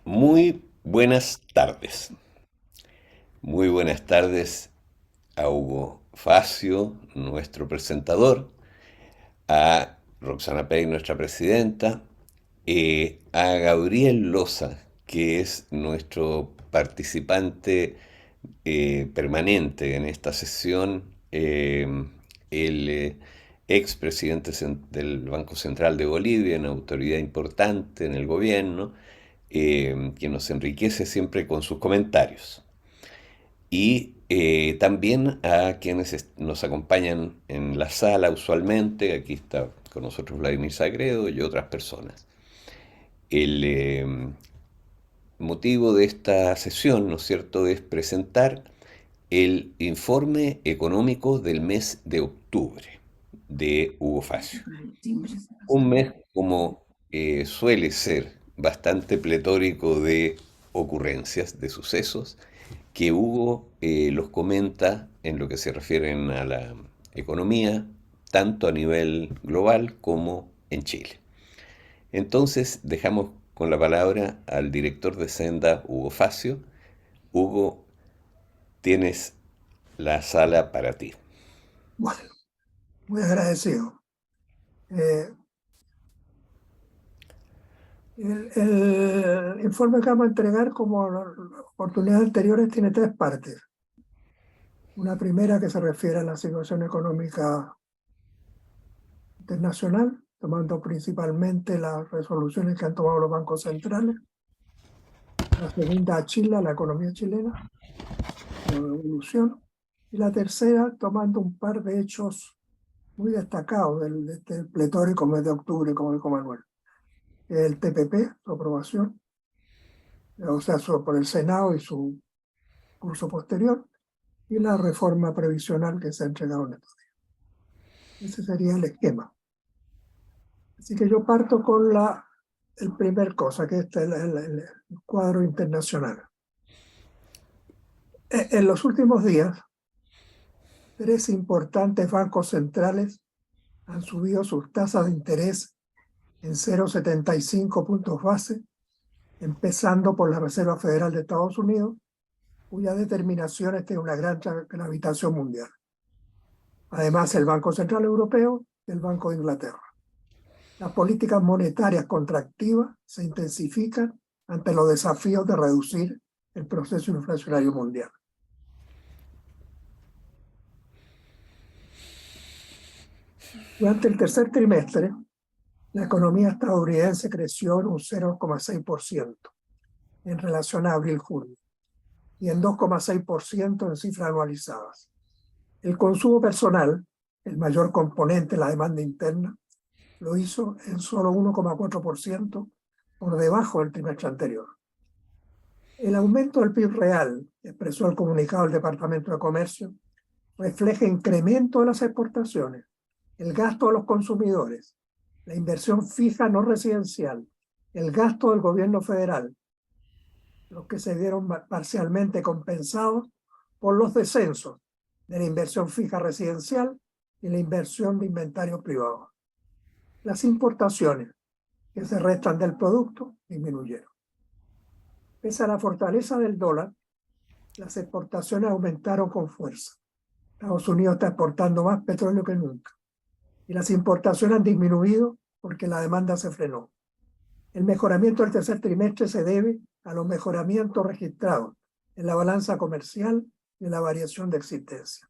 Muy buenas tardes. Muy buenas tardes a Hugo Facio, nuestro presentador, a Roxana Pei, nuestra presidenta, a Gabriel Loza, que es nuestro participante permanente en esta sesión, el expresidente del Banco Central de Bolivia, una autoridad importante en el gobierno, que nos enriquece siempre con sus comentarios. Y también a quienes nos acompañan en la sala usualmente, aquí está con nosotros Vladimir Sagredo y otras personas. El motivo de esta sesión, ¿no es cierto?, es presentar el informe económico del mes de octubre de Hugo Facio. Un mes como suele ser bastante pletórico de ocurrencias, de sucesos, que Hugo los comenta en lo que se refieren a la economía, tanto a nivel global como en Chile. Entonces dejamos con la palabra al director de Senda, Hugo Facio. Hugo, tienes la sala para ti. Bueno, muy agradecido. Eh, el informe que vamos a entregar, como las oportunidades anteriores, tiene tres partes. Una primera que se refiere a la situación económica internacional, tomando principalmente las resoluciones que han tomado los bancos centrales. La segunda a Chile, a la economía chilena, la evolución. Y la tercera, tomando un par de hechos muy destacados de este pletórico mes de octubre, como dijo Manuel. El TPP, su aprobación, o sea, por el Senado y su curso posterior, y la reforma previsional que se ha entregado en estos días. Ese sería el esquema. Así que yo parto con el primer cosa, que es el cuadro internacional. En los últimos días, tres importantes bancos centrales han subido sus tasas de interés en 0,75 puntos base, empezando por la Reserva Federal de Estados Unidos, cuya determinación tiene una gran gravitación mundial. Además, el Banco Central Europeo y el Banco de Inglaterra. Las políticas monetarias contractivas se intensifican ante los desafíos de reducir el proceso inflacionario mundial. Durante el tercer trimestre, la economía estadounidense creció en un 0,6% en relación a abril-junio y en 2,6% en cifras anualizadas. El consumo personal, el mayor componente de la demanda interna, lo hizo en solo 1,4% por debajo del trimestre anterior. El aumento del PIB real, expresó el comunicado del Departamento de Comercio, refleja incremento de las exportaciones, el gasto de los consumidores, la inversión fija no residencial, el gasto del gobierno federal, los que se vieron parcialmente compensados por los descensos de la inversión fija residencial y la inversión de inventario privado. Las importaciones, que se restan del producto, disminuyeron. Pese a la fortaleza del dólar, las exportaciones aumentaron con fuerza. Estados Unidos está exportando más petróleo que nunca. Y las importaciones han disminuido porque la demanda se frenó. El mejoramiento del tercer trimestre se debe a los mejoramientos registrados en la balanza comercial y en la variación de existencia.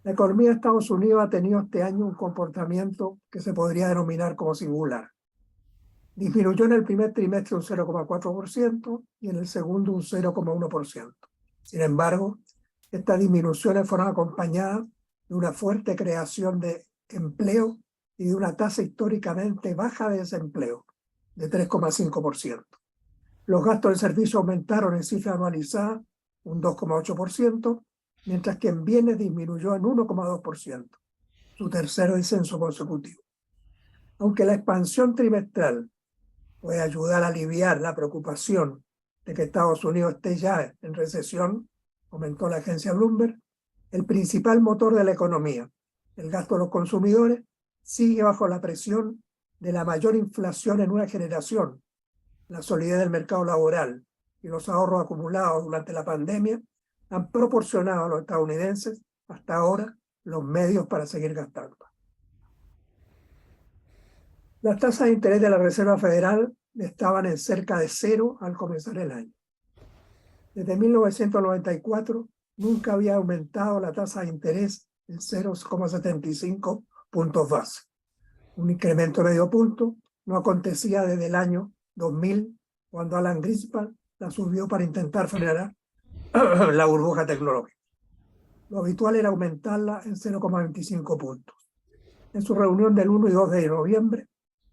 La economía de Estados Unidos ha tenido este año un comportamiento que se podría denominar como singular. Disminuyó en el primer trimestre un 0,4% y en el segundo un 0,1%. Sin embargo, estas disminuciones fueron acompañadas de una fuerte creación de empleo y de una tasa históricamente baja de desempleo, de 3,5%. Los gastos de servicio aumentaron en cifra anualizada un 2,8%, mientras que en bienes disminuyó en 1,2%, su tercer descenso consecutivo. Aunque la expansión trimestral puede ayudar a aliviar la preocupación de que Estados Unidos esté ya en recesión, comentó la agencia Bloomberg, el principal motor de la economía, el gasto de los consumidores, sigue bajo la presión de la mayor inflación en una generación, la solidez del mercado laboral y los ahorros acumulados durante la pandemia han proporcionado a los estadounidenses hasta ahora los medios para seguir gastando. Las tasas de interés de la Reserva Federal estaban en cerca de cero al comenzar el año. Desde 1994 nunca había aumentado la tasa de interés en 0,75 puntos base. Un incremento de medio punto no acontecía desde el año 2000, cuando Alan Greenspan la subió para intentar frenar la burbuja tecnológica. Lo habitual era aumentarla en 0,25 puntos. En su reunión del 1 y 2 de noviembre,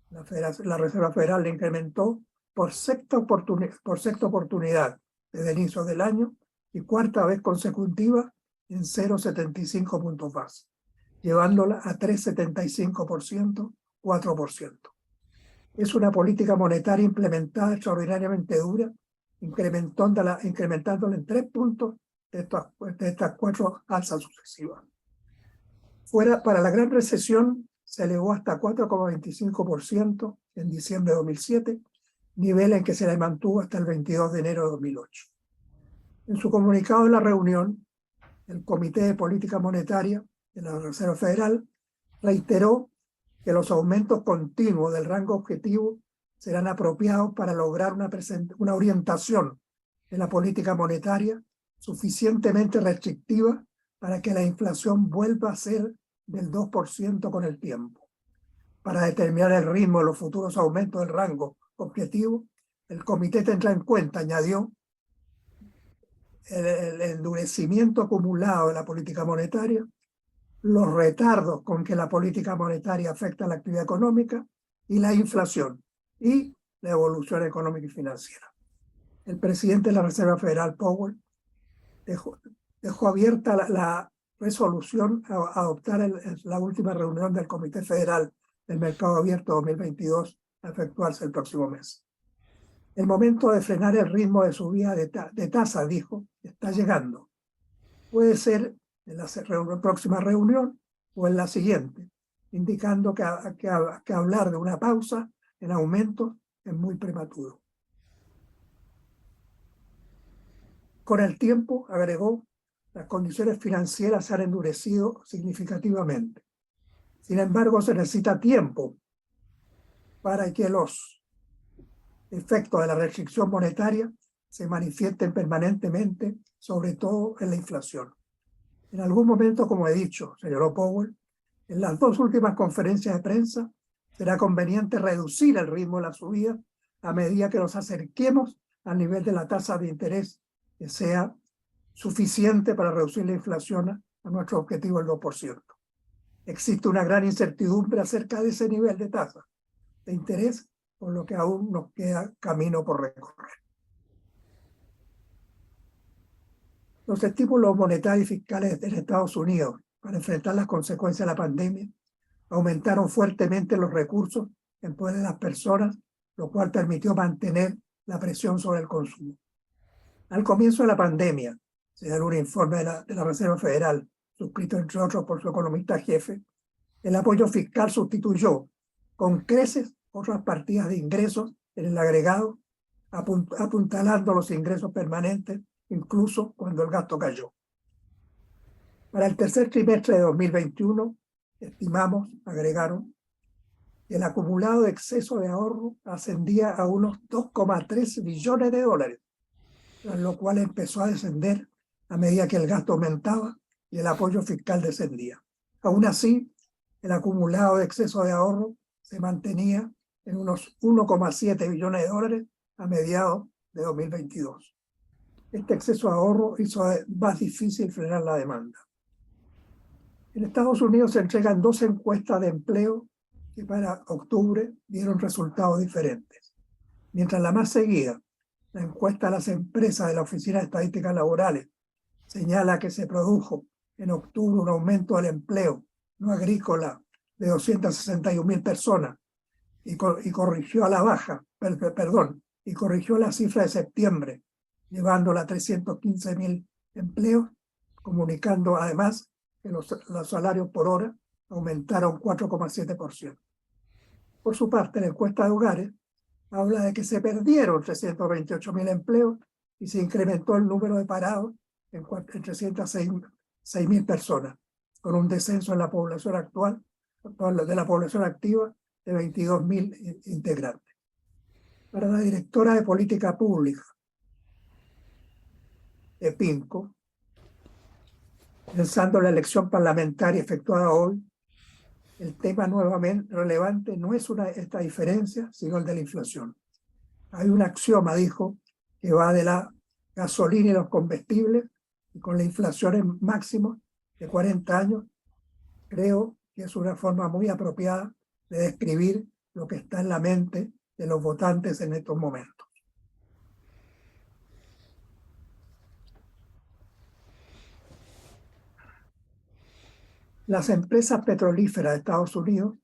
la Reserva Federal le incrementó por sexta oportunidad desde el inicio del año y cuarta vez consecutiva en 0,75 puntos base, llevándola a 3,75%, 4%. Es una política monetaria implementada extraordinariamente dura, incrementándola en 3 puntos de estas 4 alzas sucesivas. Para la gran recesión se elevó hasta 4,25% en diciembre de 2007, nivel en que se la mantuvo hasta el 22 de enero de 2008. En su comunicado de la reunión, el Comité de Política Monetaria de la Reserva Federal reiteró que los aumentos continuos del rango objetivo serán apropiados para lograr una orientación de la política monetaria suficientemente restrictiva para que la inflación vuelva a ser del 2% con el tiempo. Para determinar el ritmo de los futuros aumentos del rango objetivo, el comité tendrá en cuenta, añadió, el endurecimiento acumulado de la política monetaria, los retardos con que la política monetaria afecta a la actividad económica y la inflación y la evolución económica y financiera. El presidente de la Reserva Federal, Powell, dejó abierta la resolución a adoptar la última reunión del Comité Federal del Mercado Abierto 2022 a efectuarse el próximo mes. El momento de frenar el ritmo de subida de tasa, dijo, está llegando. Puede ser en la próxima reunión o en la siguiente, indicando que hablar de una pausa en aumento es muy prematuro. Con el tiempo, agregó, las condiciones financieras se han endurecido significativamente. Sin embargo, se necesita tiempo para que los efectos de la restricción monetaria se manifiesten permanentemente, sobre todo en la inflación. En algún momento, como he dicho, señaló Powell, en las 2 últimas conferencias de prensa será conveniente reducir el ritmo de la subida a medida que nos acerquemos al nivel de la tasa de interés que sea suficiente para reducir la inflación a nuestro objetivo del 2%. Existe una gran incertidumbre acerca de ese nivel de tasa de interés, por lo que aún nos queda camino por recorrer. Los estímulos monetarios y fiscales en Estados Unidos para enfrentar las consecuencias de la pandemia aumentaron fuertemente los recursos en poder de las personas, lo cual permitió mantener la presión sobre el consumo. Al comienzo de la pandemia, señaló un informe de la Reserva Federal, suscrito entre otros por su economista jefe, el apoyo fiscal sustituyó con creces otras partidas de ingresos en el agregado, apuntalando los ingresos permanentes, incluso cuando el gasto cayó. Para el tercer trimestre de 2021, estimamos, agregaron, que el acumulado de exceso de ahorro ascendía a unos 2,3 billones de dólares, lo cual empezó a descender a medida que el gasto aumentaba y el apoyo fiscal descendía. Aún así, el acumulado de exceso de ahorro se mantenía en unos 1,7 billones de dólares a mediados de 2022. Este exceso de ahorro hizo más difícil frenar la demanda. En Estados Unidos se entregan 2 encuestas de empleo que para octubre dieron resultados diferentes. Mientras la más seguida, la encuesta a las empresas de la Oficina de Estadísticas Laborales, señala que se produjo en octubre un aumento del empleo no agrícola de 261.000 personas y corrigió a la baja, y corrigió la cifra de septiembre, llevándola a 315.000 empleos, comunicando además que los salarios por hora aumentaron 4,7%. Por su parte, la encuesta de hogares habla de que se perdieron 328.000 empleos y se incrementó el número de parados en 306.000 personas, con un descenso en la población actual, de la población activa, de 22.000 integrantes. Para la directora de Política Pública de PINCO, pensando en la elección parlamentaria efectuada hoy, el tema nuevamente relevante no es esta diferencia, sino el de la inflación. Hay un axioma, dijo, que va de la gasolina y los combustibles, y con la inflación en máximo de 40 años, creo que es una forma muy apropiada de describir lo que está en la mente de los votantes en estos momentos. Las empresas petrolíferas de Estados Unidos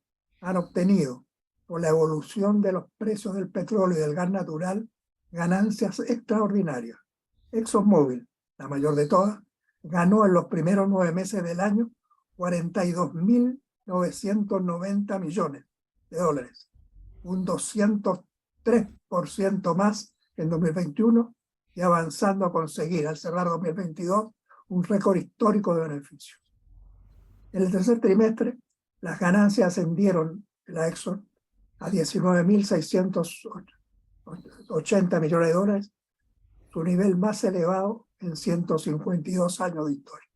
han obtenido, por la evolución de los precios del petróleo y del gas natural, ganancias extraordinarias. ExxonMobil, la mayor de todas, ganó en los primeros 9 meses del año 42.990 millones de dólares, un 203% más que en 2021 y avanzando a conseguir al cerrar 2022 un récord histórico de beneficios. En el tercer trimestre, las ganancias ascendieron en la Exxon a 19.680 millones de dólares, su nivel más elevado en 152 años de historia.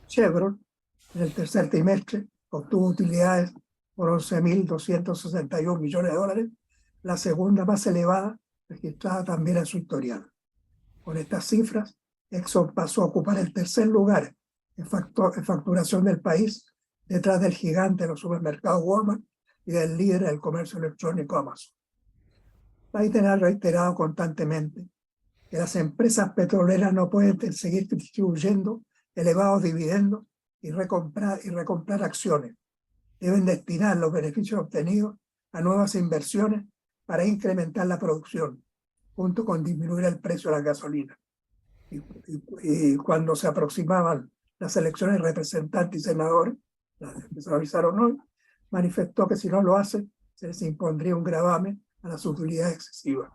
Chevron, en el tercer trimestre, obtuvo utilidades por 11.261 millones de dólares, la segunda más elevada registrada también en su historial. Con estas cifras, Exxon pasó a ocupar el tercer lugar en facturación del país, detrás del gigante de los supermercados Walmart y del líder del comercio electrónico Amazon. Biden ha reiterado constantemente que las empresas petroleras no pueden seguir distribuyendo elevados dividendos y recomprar acciones. Deben destinar los beneficios obtenidos a nuevas inversiones para incrementar la producción, junto con disminuir el precio de la gasolina. Y cuando se aproximaban las elecciones de representantes y senadores, las que se realizaron hoy, manifestó que si no lo hace, se les impondría un gravamen a las utilidades excesivas.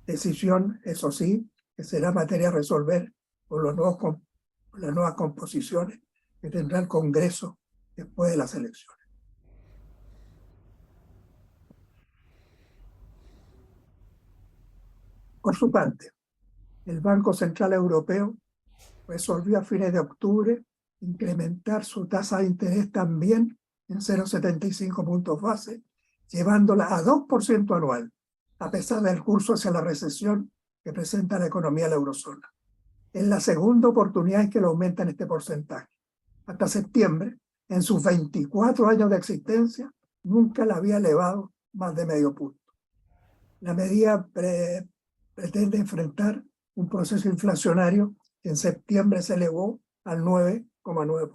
Decisión, eso sí, que será materia a resolver por las nuevas composiciones que tendrá el Congreso después de las elecciones. Por su parte, el Banco Central Europeo resolvió a fines de octubre incrementar su tasa de interés también en 0,75 puntos base, llevándola a 2% anual, a pesar del curso hacia la recesión que presenta la economía de la eurozona. Es la segunda oportunidad en que lo aumenta en este porcentaje. Hasta septiembre, en sus 24 años de existencia, nunca la había elevado más de medio punto. La medida pretende enfrentar un proceso inflacionario que en septiembre se elevó al 9,9%.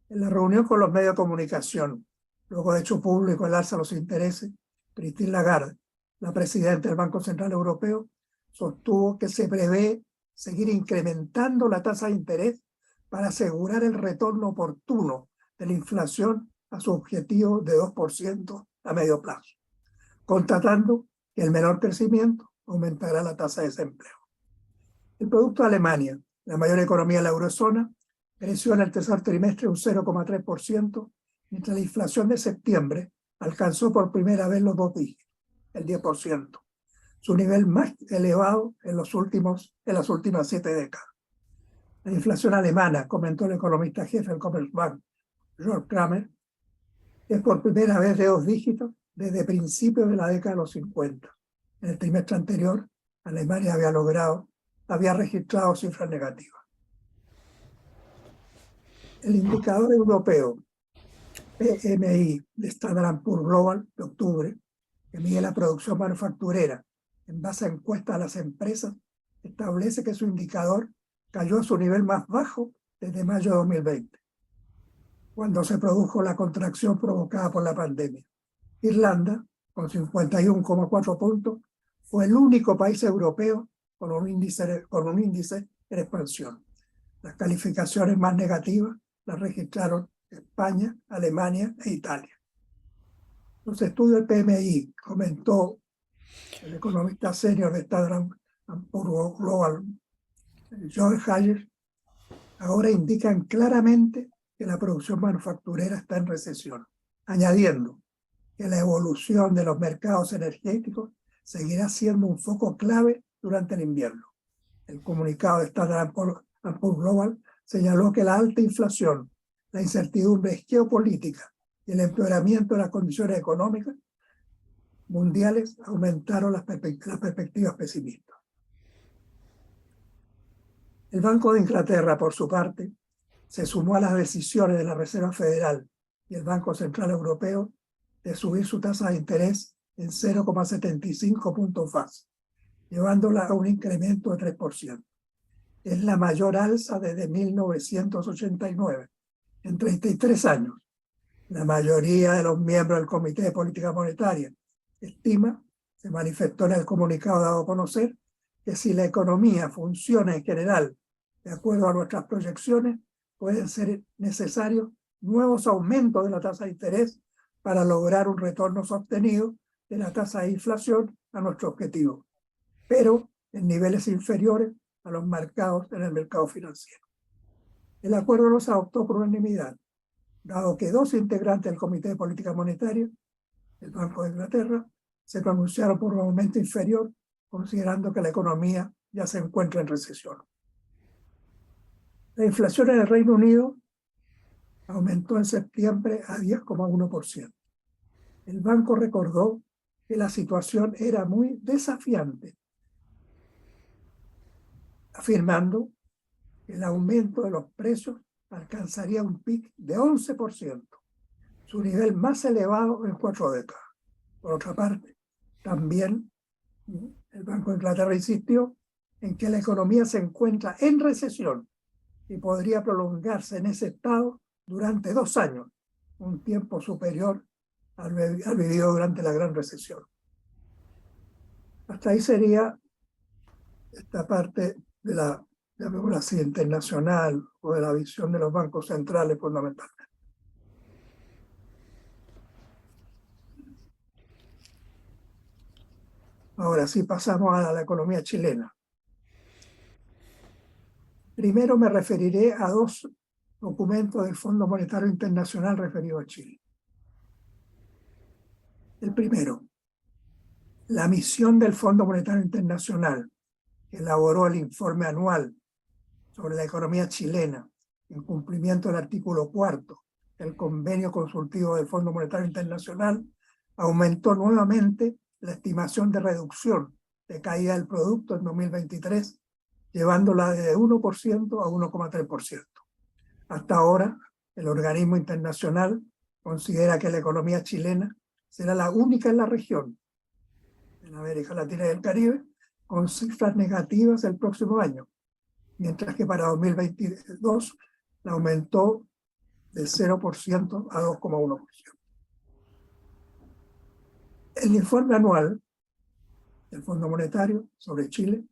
En la reunión con los medios de comunicación, luego de hecho público el alza de los intereses, Christine Lagarde, la presidenta del Banco Central Europeo, sostuvo que se prevé seguir incrementando la tasa de interés para asegurar el retorno oportuno de la inflación a su objetivo de 2% a medio plazo, constatando que el menor crecimiento aumentará la tasa de desempleo. El producto de Alemania, la mayor economía de la eurozona, creció en el tercer trimestre un 0,3%, mientras la inflación de septiembre alcanzó por primera vez los 2 dígitos, el 10%, su nivel más elevado en las últimas 7 décadas. La inflación alemana, comentó el economista jefe del Commerzbank, Georg Kramer, es por primera vez de 2 dígitos desde principios de la década de los 50. En el trimestre anterior, Alemania había registrado cifras negativas. El indicador europeo PMI de Standard & Poor's Global de octubre, que mide la producción manufacturera en base a encuestas a las empresas, establece que su indicador cayó a su nivel más bajo desde mayo de 2020, cuando se produjo la contracción provocada por la pandemia. Irlanda, con 51,4 puntos, fue el único país europeo con un índice en expansión. Las calificaciones más negativas las registraron España, Alemania e Italia. Los estudios del PMI, comentó el economista senior de Standard & Poor's Global, George Hayer, ahora indican claramente que la producción manufacturera está en recesión, añadiendo que la evolución de los mercados energéticos seguirá siendo un foco clave durante el invierno. El comunicado de Standard & Poor's Global señaló que la alta inflación, la incertidumbre geopolítica y el empeoramiento de las condiciones económicas mundiales aumentaron las perspectivas pesimistas. El Banco de Inglaterra, por su parte, se sumó a las decisiones de la Reserva Federal y el Banco Central Europeo de subir su tasa de interés en 0,75 puntos base, llevándola a un incremento de 3%. Es la mayor alza desde 1989, en 33 años. La mayoría de los miembros del Comité de Política Monetaria estima, se manifestó en el comunicado dado a conocer, que si la economía funciona en general de acuerdo a nuestras proyecciones, pueden ser necesarios nuevos aumentos de la tasa de interés para lograr un retorno sostenido de la tasa de inflación a nuestro objetivo, pero en niveles inferiores a los marcados en el mercado financiero. El acuerdo no se adoptó por unanimidad, dado que dos integrantes del Comité de Política Monetaria, el Banco de Inglaterra, se pronunciaron por un aumento inferior, considerando que la economía ya se encuentra en recesión. La inflación en el Reino Unido aumentó en septiembre a 10,1%. El banco recordó que la situación era muy desafiante, afirmando que el aumento de los precios alcanzaría un pic de 11%, su nivel más elevado en 4 décadas. Por otra parte, también el Banco de Inglaterra insistió en que la economía se encuentra en recesión y podría prolongarse en ese estado durante 2 años, un tiempo superior al vivido durante la Gran Recesión. Hasta ahí sería esta parte de la, llamémosla así, internacional o de la visión de los bancos centrales fundamentalmente. Ahora sí pasamos a la economía chilena. Primero me referiré a dos documentos del Fondo Monetario Internacional referido a Chile. El primero, la misión del Fondo Monetario Internacional, que elaboró el informe anual sobre la economía chilena, en cumplimiento del artículo 4 del Convenio Consultivo del Fondo Monetario Internacional, aumentó nuevamente la estimación de reducción de caída del producto en 2023, llevándola de 1% a 1,3%. Hasta ahora, el organismo internacional considera que la economía chilena será la única en la región, en América Latina y el Caribe, con cifras negativas el próximo año, mientras que para 2022 la aumentó de 0% a 2,1%. El informe anual del Fondo Monetario sobre Chile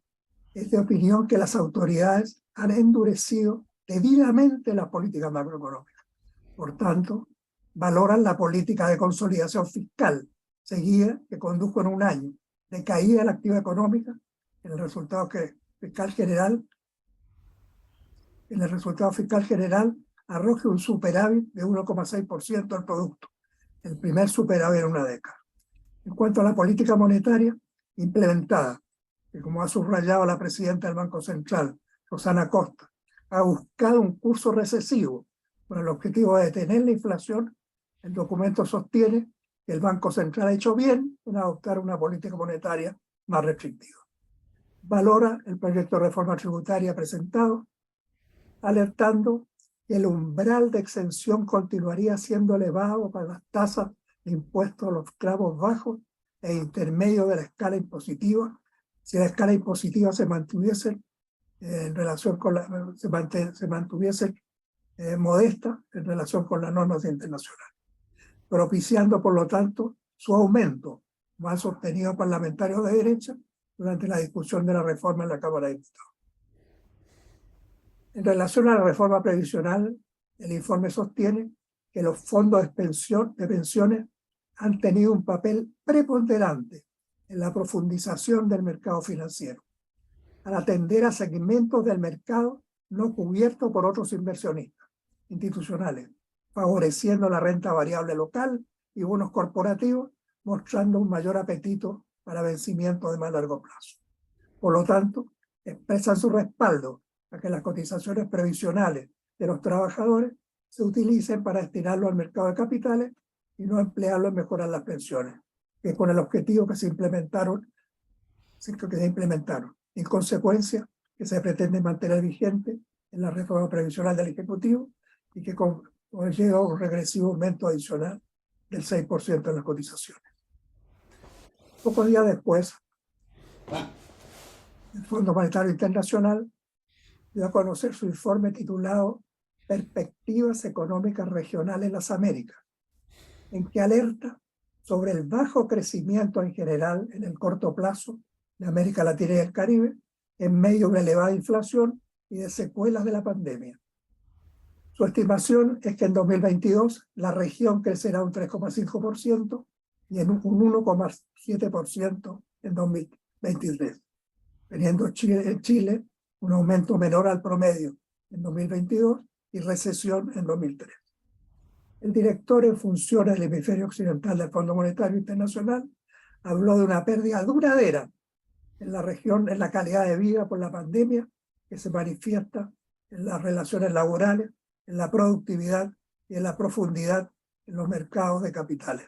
es de opinión que las autoridades han endurecido debidamente las políticas macroeconómicas. Por tanto, valoran la política de consolidación fiscal seguida que condujo en un año de caída de la actividad económica en el resultado fiscal general arroje un superávit de 1,6% del producto, el primer superávit en una década. En cuanto a la política monetaria implementada, que como ha subrayado la presidenta del Banco Central, Rosana Costa, ha buscado un curso recesivo con el objetivo de detener la inflación, el documento sostiene que el Banco Central ha hecho bien en adoptar una política monetaria más restrictiva. Valora el proyecto de reforma tributaria presentado, alertando que el umbral de exención continuaría siendo elevado para las tasas de impuestos a los tramos bajos e intermedios de la escala impositiva, si la escala impositiva se mantuviese en relación con se mantuviese modesta en relación con las normas internacionales, propiciando por lo tanto su aumento, más sostenido parlamentarios de derecha durante la discusión de la reforma en la Cámara de Diputados. En relación a la reforma previsional, el informe sostiene que los fondos de pensiones han tenido un papel preponderante en la profundización del mercado financiero, al atender a segmentos del mercado no cubiertos por otros inversionistas institucionales, favoreciendo la renta variable local y bonos corporativos, mostrando un mayor apetito para vencimientos de más largo plazo. Por lo tanto, expresan su respaldo a que las cotizaciones previsionales de los trabajadores se utilicen para destinarlo al mercado de capitales y no emplearlo en mejorar las pensiones, que con el objetivo que se implementaron. En consecuencia, que se pretende mantener vigente en la reforma previsional del Ejecutivo y que conlleva un regresivo aumento adicional del 6% en las cotizaciones. Pocos días después, el Fondo Monetario Internacional dio a conocer su informe titulado Perspectivas Económicas Regionales en las Américas, en que alerta sobre el bajo crecimiento en general en el corto plazo de América Latina y el Caribe, en medio de una elevada inflación y de secuelas de la pandemia. Su estimación es que en 2022 la región crecerá un 3,5% y en un 1,7% en 2023, teniendo Chile un aumento menor al promedio en 2022 y recesión en 2003. El director en funciones del hemisferio occidental del Fondo Monetario Internacional habló de una pérdida duradera en la región, en la calidad de vida por la pandemia, que se manifiesta en las relaciones laborales, en la productividad y en la profundidad en los mercados de capitales.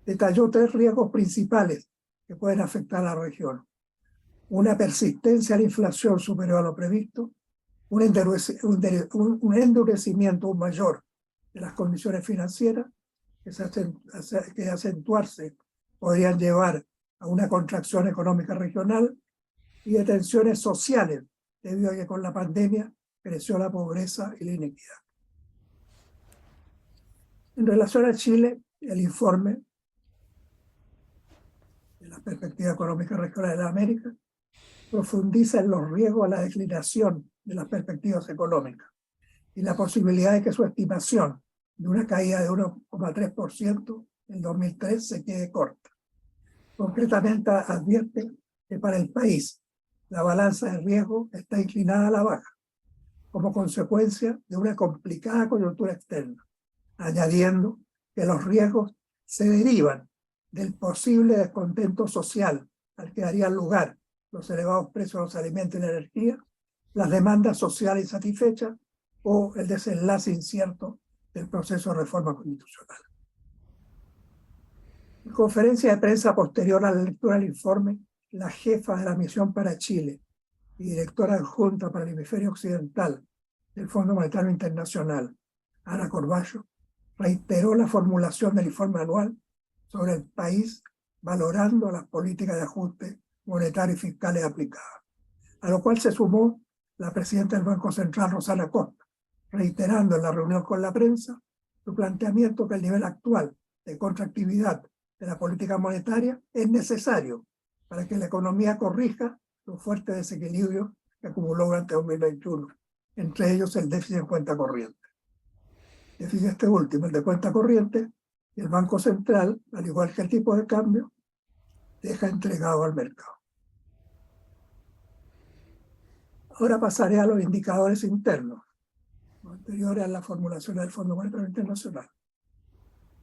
Detalló 3 riesgos principales que pueden afectar a la región: una persistencia de la inflación superior a lo previsto, un endurecimiento mayor de las condiciones financieras que acentuarse podrían llevar a una contracción económica regional, y de tensiones sociales, debido a que con la pandemia creció la pobreza y la inequidad. En relación a Chile, el informe de la perspectiva económica regional de la América profundiza en los riesgos a la declinación de las perspectivas económicas y la posibilidad de que su estimación de una caída de 1,3% en 2003 se quede corta. Concretamente, advierte que para el país la balanza de riesgo está inclinada a la baja, como consecuencia de una complicada coyuntura externa, añadiendo que los riesgos se derivan del posible descontento social al que darían lugar los elevados precios de los alimentos y la energía, las demandas sociales insatisfechas o el desenlace incierto del proceso de reforma constitucional. En conferencia de prensa posterior a la lectura del informe, la jefa de la misión para Chile y directora adjunta para el hemisferio occidental del Fondo Monetario Internacional, Ana Corballo, reiteró la formulación del informe anual sobre el país, valorando las políticas de ajuste monetario y fiscales aplicadas, a lo cual se sumó la presidenta del Banco Central, Rosana Costa, reiterando en la reunión con la prensa su planteamiento que el nivel actual de contractividad de la política monetaria es necesario para que la economía corrija los fuertes desequilibrios que acumuló durante 2021, entre ellos el déficit en cuenta corriente. Déficit este último, el de cuenta corriente, y el Banco Central, al igual que el tipo de cambio, deja entregado al mercado. Ahora pasaré a los indicadores internos, anteriores a la formulación del Fondo Monetario Internacional.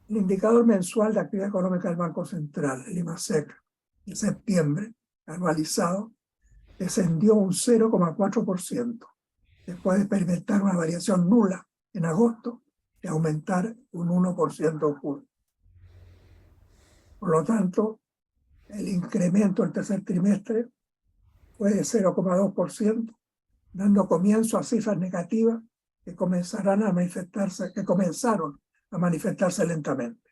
El indicador mensual de actividad económica del Banco Central, el IMASEC, en septiembre, anualizado, descendió un 0,4%, después de experimentar una variación nula en agosto y aumentar un 1% en julio. Por lo tanto, el incremento del tercer trimestre fue de 0,2%, dando comienzo a cifras negativas que comenzaron a manifestarse lentamente.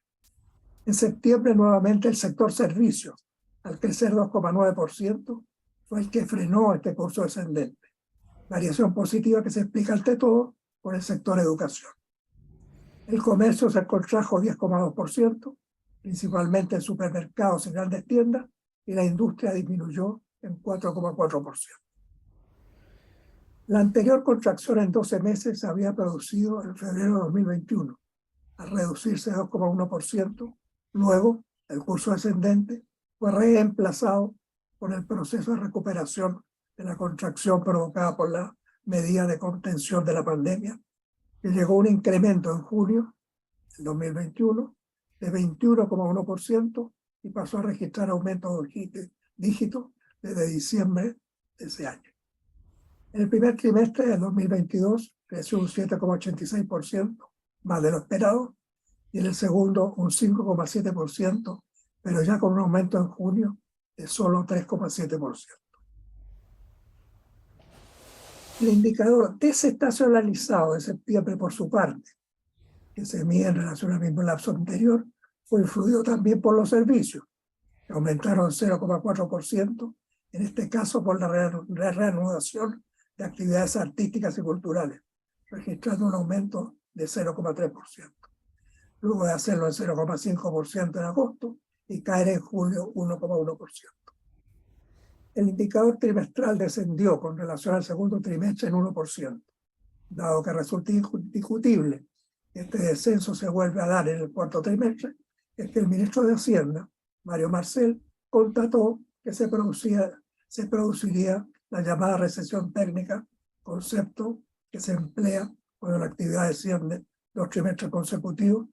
En septiembre, nuevamente, el sector servicios, al crecer 2,9%, fue el que frenó este curso descendente. Variación positiva que se explica ante todo por el sector educación. El comercio se contrajo 10,2%, principalmente en supermercados y grandes tiendas, y la industria disminuyó en 4,4%. La anterior contracción en 12 meses se había producido en febrero de 2021, al reducirse 2,1%, Luego, el curso ascendente fue reemplazado por el proceso de recuperación de la contracción provocada por la medida de contención de la pandemia, que llegó a un incremento en junio del 2021 de 21,1% y pasó a registrar aumentos dígitos desde diciembre de ese año. En el primer trimestre del 2022 creció un 7,86%, más de lo esperado, y en el segundo un 5,7%, pero ya con un aumento en junio de solo 3,7%. El indicador desestacionalizado de septiembre, por su parte, que se mide en relación al mismo lapso anterior, fue influido también por los servicios, que aumentaron 0,4%, en este caso por la reanudación de actividades artísticas y culturales, registrando un aumento de 0,3%. Luego de hacerlo en 0,5% en agosto y caer en julio 1,1%. El indicador trimestral descendió con relación al segundo trimestre en 1%, dado que resulta indiscutible que este descenso se vuelve a dar en el cuarto trimestre, es que el ministro de Hacienda, Mario Marcel, constató que se produciría la llamada recesión técnica, concepto que se emplea cuando la actividad desciende 2 trimestres consecutivos,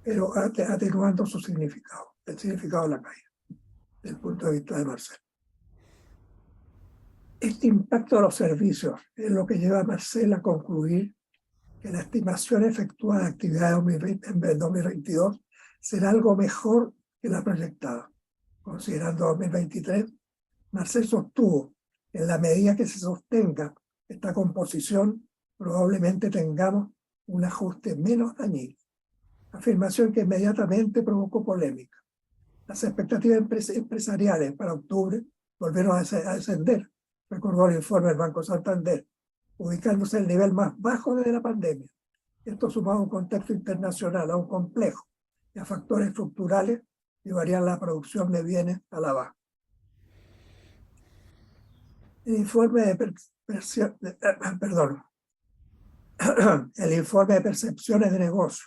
pero atenuando su significado, el significado de la caída, desde el punto de vista de Marcel. Este impacto de los servicios es lo que lleva a Marcel a concluir que la estimación efectuada de actividad en 2022 será algo mejor que la proyectada. Considerando 2023, Marcel sostuvo que en la medida que se sostenga esta composición, probablemente tengamos un ajuste menos dañino. Afirmación que inmediatamente provocó polémica. Las expectativas empresariales para octubre volvieron a descender, recordó el informe del Banco Santander, ubicándose en el nivel más bajo desde la pandemia. Esto sumado a un contexto internacional aún complejo y a factores estructurales llevarían la producción de bienes a la baja. El informe de el informe de percepciones de negocio,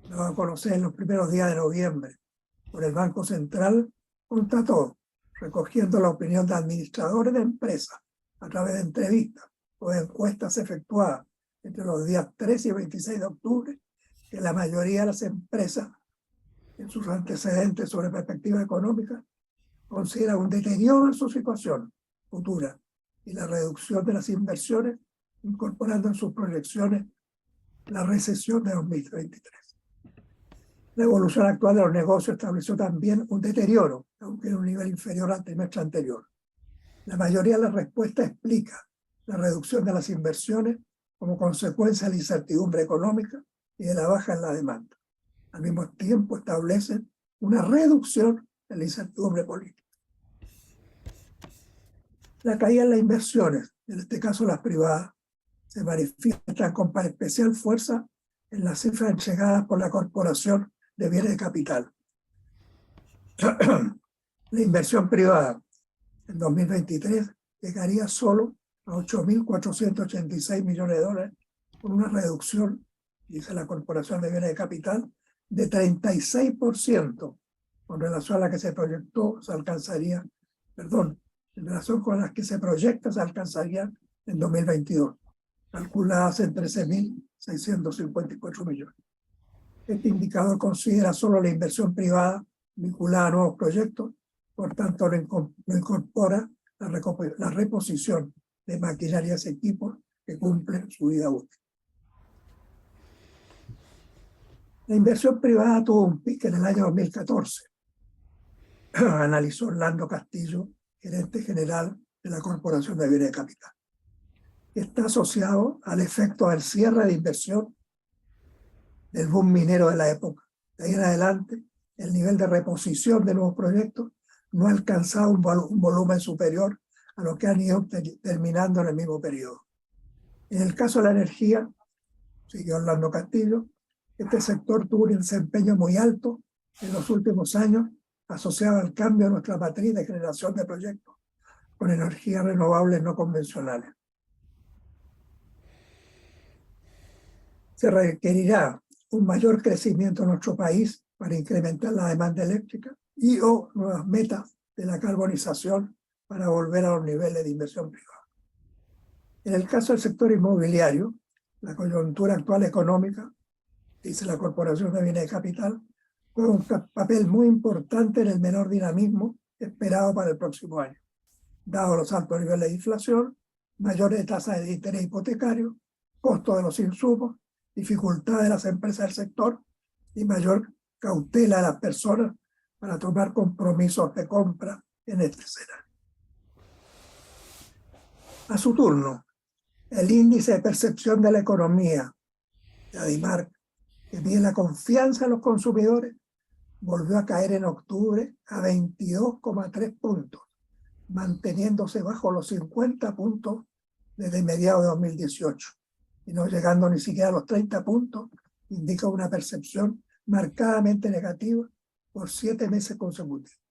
lo va a conocer en los primeros días de noviembre por el Banco Central, constató, recogiendo la opinión de administradores de empresas a través de entrevistas o de encuestas efectuadas entre los días 13 y 26 de octubre, que la mayoría de las empresas, en sus antecedentes sobre perspectiva económica, considera un deterioro en su situación futura y la reducción de las inversiones, incorporando en sus proyecciones la recesión de 2023. La evolución actual de los negocios estableció también un deterioro, aunque en un nivel inferior al trimestre anterior. La mayoría de las respuestas explica la reducción de las inversiones como consecuencia de la incertidumbre económica y de la baja en la demanda. Al mismo tiempo establecen una reducción de la incertidumbre política. La caída en las inversiones, en este caso las privadas, se manifiestan con especial fuerza en las cifras entregadas por la Corporación de Bienes de Capital. La inversión privada en 2023 llegaría solo a 8.486 millones de dólares, con una reducción, dice la Corporación de Bienes de Capital, de 36% con relación a la que se proyectó, se alcanzaría, en relación con las que se proyecta, se alcanzarían en 2022, calculadas en 13.654 millones. Este indicador considera solo la inversión privada vinculada a nuevos proyectos, por tanto no incorpora la reposición de maquinarias y equipos que cumplen su vida útil. La inversión privada tuvo un pico en el año 2014, analizó Orlando Castillo, gerente general de la Corporación de Bienes de Capital. Está asociado al efecto del cierre de inversión del boom minero de la época. De ahí en adelante, el nivel de reposición de nuevos proyectos no ha alcanzado un volumen superior a lo que han ido terminando en el mismo periodo. En el caso de la energía, siguió Orlando Castillo, este sector tuvo un desempeño muy alto en los últimos años, asociado al cambio de nuestra matriz de generación de proyectos con energías renovables no convencionales. Se requerirá un mayor crecimiento en nuestro país para incrementar la demanda eléctrica y o nuevas metas de la carbonización para volver a los niveles de inversión privada. En el caso del sector inmobiliario, la coyuntura actual económica, dice la Corporación de Bienes de Capital, juega un papel muy importante en el menor dinamismo esperado para el próximo año, dado los altos niveles de inflación, mayores tasas de interés hipotecario, costo de los insumos, dificultad de las empresas del sector y mayor cautela de las personas para tomar compromisos de compra en este escenario. A su turno, el índice de percepción de la economía de Adimark, que mide la confianza de los consumidores, volvió a caer en octubre a 22,3 puntos, manteniéndose bajo los 50 puntos desde mediados de 2018 y no llegando ni siquiera a los 30 puntos, indica una percepción marcadamente negativa por 7 meses consecutivos.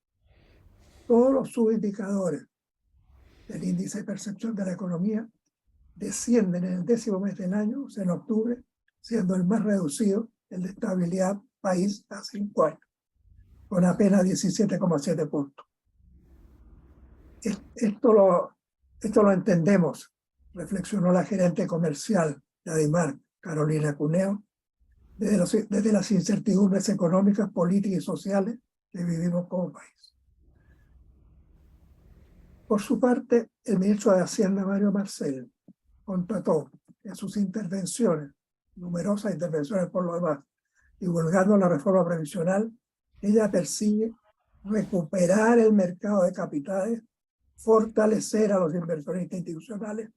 Todos los subindicadores del índice de percepción de la economía descienden en el 10º mes del año, o sea, en octubre, siendo el más reducido, el de estabilidad país a 5 años, con apenas 17,7 puntos. Esto lo entendemos, reflexionó la gerente comercial de Adimark, Carolina Cuneo, desde las incertidumbres económicas, políticas y sociales que vivimos como país. Por su parte, el ministro de Hacienda, Mario Marcel, constató en sus intervenciones, numerosas intervenciones por lo demás, divulgando la reforma previsional, ella persigue recuperar el mercado de capitales, fortalecer a los inversionistas institucionales,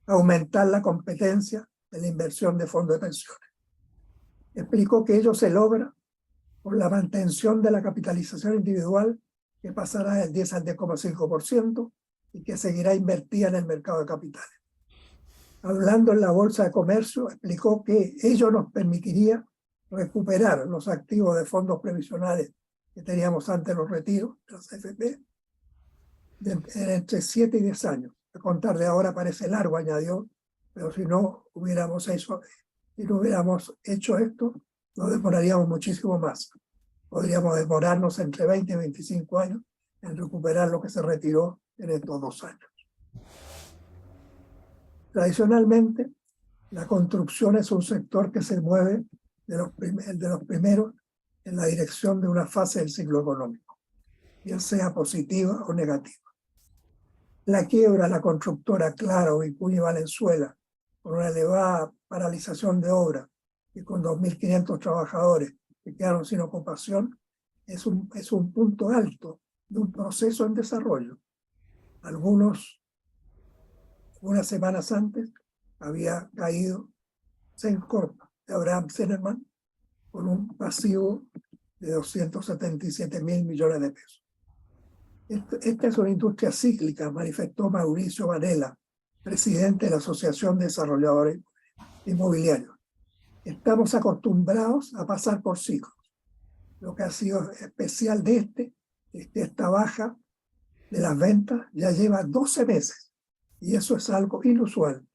aumentar la competencia de la inversión de fondos de pensiones. Explicó que ello se logra por la mantención de la capitalización individual, que pasará del 10 al 10,5% y que seguirá invertida en el mercado de capitales. Hablando en la Bolsa de Comercio, explicó que ello nos permitiría recuperar los activos de fondos previsionales que teníamos antes de los retiros, las AFP, entre 7 y 10 años. A contar de ahora parece largo, añadió, pero si no hubiéramos hecho esto, nos demoraríamos muchísimo más. Podríamos demorarnos entre 20 y 25 años en recuperar lo que se retiró en estos 2 años. Tradicionalmente, la construcción es un sector que se mueve de los primeros en la dirección de una fase del ciclo económico, ya sea positiva o negativa. La quiebra de la constructora Claro Vicuña Valenzuela, con una elevada paralización de obras y con 2.500 trabajadores que quedaron sin ocupación, es un punto alto de un proceso en desarrollo. Unas semanas antes, había caído Sencorp de Abraham Zimmerman con un pasivo de 277.000 millones de pesos. Esta es una industria cíclica, manifestó Mauricio Varela, presidente de la Asociación de Desarrolladores Inmobiliarios. Estamos acostumbrados a pasar por ciclos. Lo que ha sido especial de esta baja de las ventas ya lleva 12 meses y eso es algo inusual.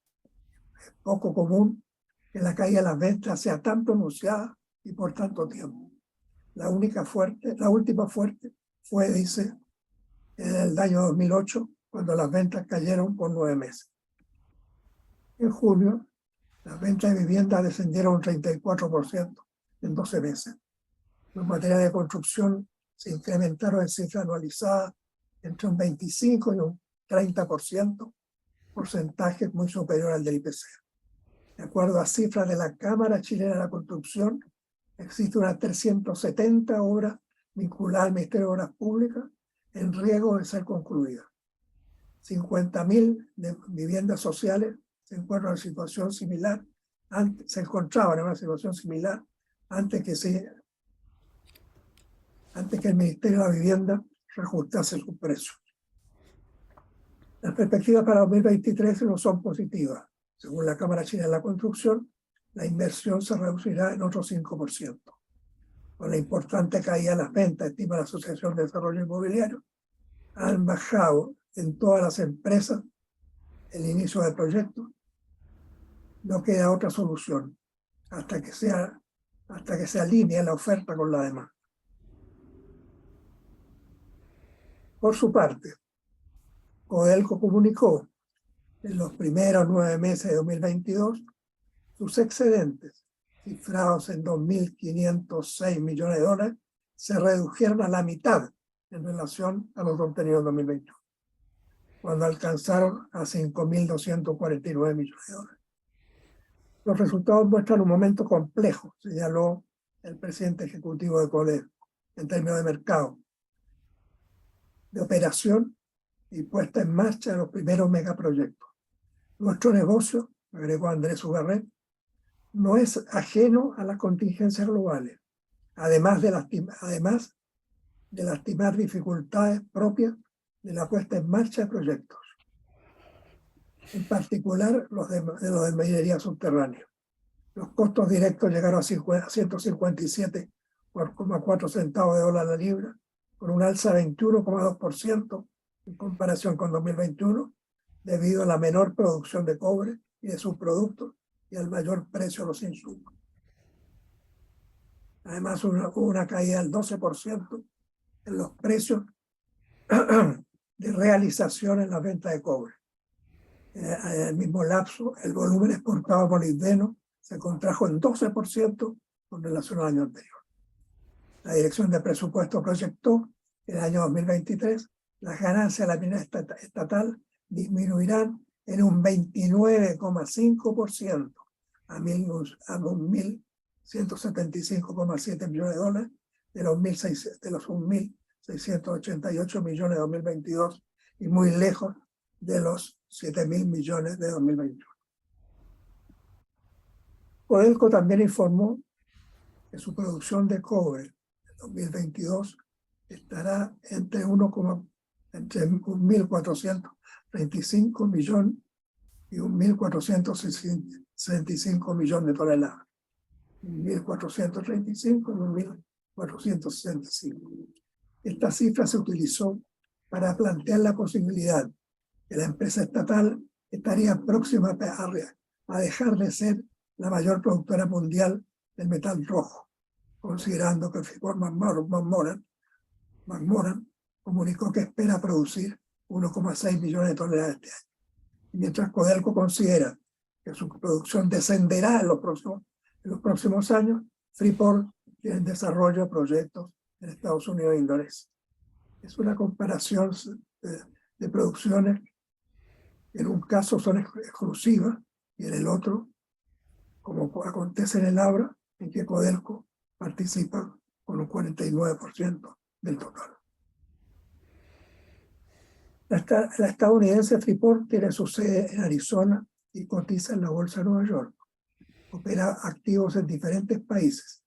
Es poco común que la caída de las ventas sea tan pronunciada y por tanto tiempo. La última fuerte fue, dice, en el año 2008, cuando las ventas cayeron por 9 meses. En junio, las ventas de vivienda descendieron un 34% en 12 meses. Los materiales de construcción se incrementaron en cifra anualizada entre un 25 y un 30%, porcentaje muy superior al del IPC. De acuerdo a cifras de la Cámara Chilena de la Construcción, existe unas 370 obras vinculadas al Ministerio de Obras Públicas en riesgo de ser concluidas. 50.000 de viviendas sociales se encontraban en situación similar antes que el Ministerio de la Vivienda reajustase sus precios. Las perspectivas para 2023 no son positivas. Según la Cámara Chilena de la Construcción, la inversión se reducirá en otro 5%. Con la importante caída de las ventas, estima la Asociación de Desarrollo Inmobiliario, han bajado en todas las empresas el inicio del proyecto. No queda otra solución hasta hasta que se alinee la oferta con la demanda. Por su parte, Codelco comunicó en los primeros 9 meses de 2022 sus excedentes, cifrados en $2.506 millones, se redujeron a la mitad en relación a los obtenidos en 2021, cuando alcanzaron a $5.249 millones. Los resultados muestran un momento complejo, señaló el presidente ejecutivo de Codelco, en términos de mercado, de operación y puesta en marcha de los primeros megaproyectos. Nuestro negocio, agregó Andrés Ugarret, no es ajeno a las contingencias globales, además de lastimar dificultades propias de la puesta en marcha de proyectos, en particular los de minería subterránea. Los costos directos llegaron a 157,4 centavos de dólar la libra, con un alza de 21,2% en comparación con 2021, debido a la menor producción de cobre y de sus productos y al mayor precio de los insumos. Además, hubo una caída del 12% en los precios de realización en la venta de cobre. En el mismo lapso, el volumen exportado de molibdeno se contrajo en 12% con relación al año anterior. La Dirección de Presupuesto proyectó que en el año 2023 las ganancias de la minería estatal disminuirán en un 29,5% a 1.175,7 millones de dólares de los 1.688 millones de 2022 y muy lejos de los 7.000 millones de 2021. Codelco también informó que su producción de cobre en 2022 estará entre 1.435 millones y 1.465 millones de toneladas. 1.435 y 1.465. Esta cifra se utilizó para plantear la posibilidad que la empresa estatal estaría próxima a dejar de ser la mayor productora mundial del metal rojo, considerando que Freeport McMoRan comunicó que espera producir 1,6 millones de toneladas este año. Mientras Codelco considera que su producción descenderá en los próximos años, Freeport tiene en desarrollo proyectos en Estados Unidos e Indonesia. Es una comparación de producciones. En un caso son exclusivas y en el otro, como acontece en el Abra, en que Codelco participa con un 49% del total. La estadounidense Freeport tiene su sede en Arizona y cotiza en la Bolsa de Nueva York. Opera activos en diferentes países.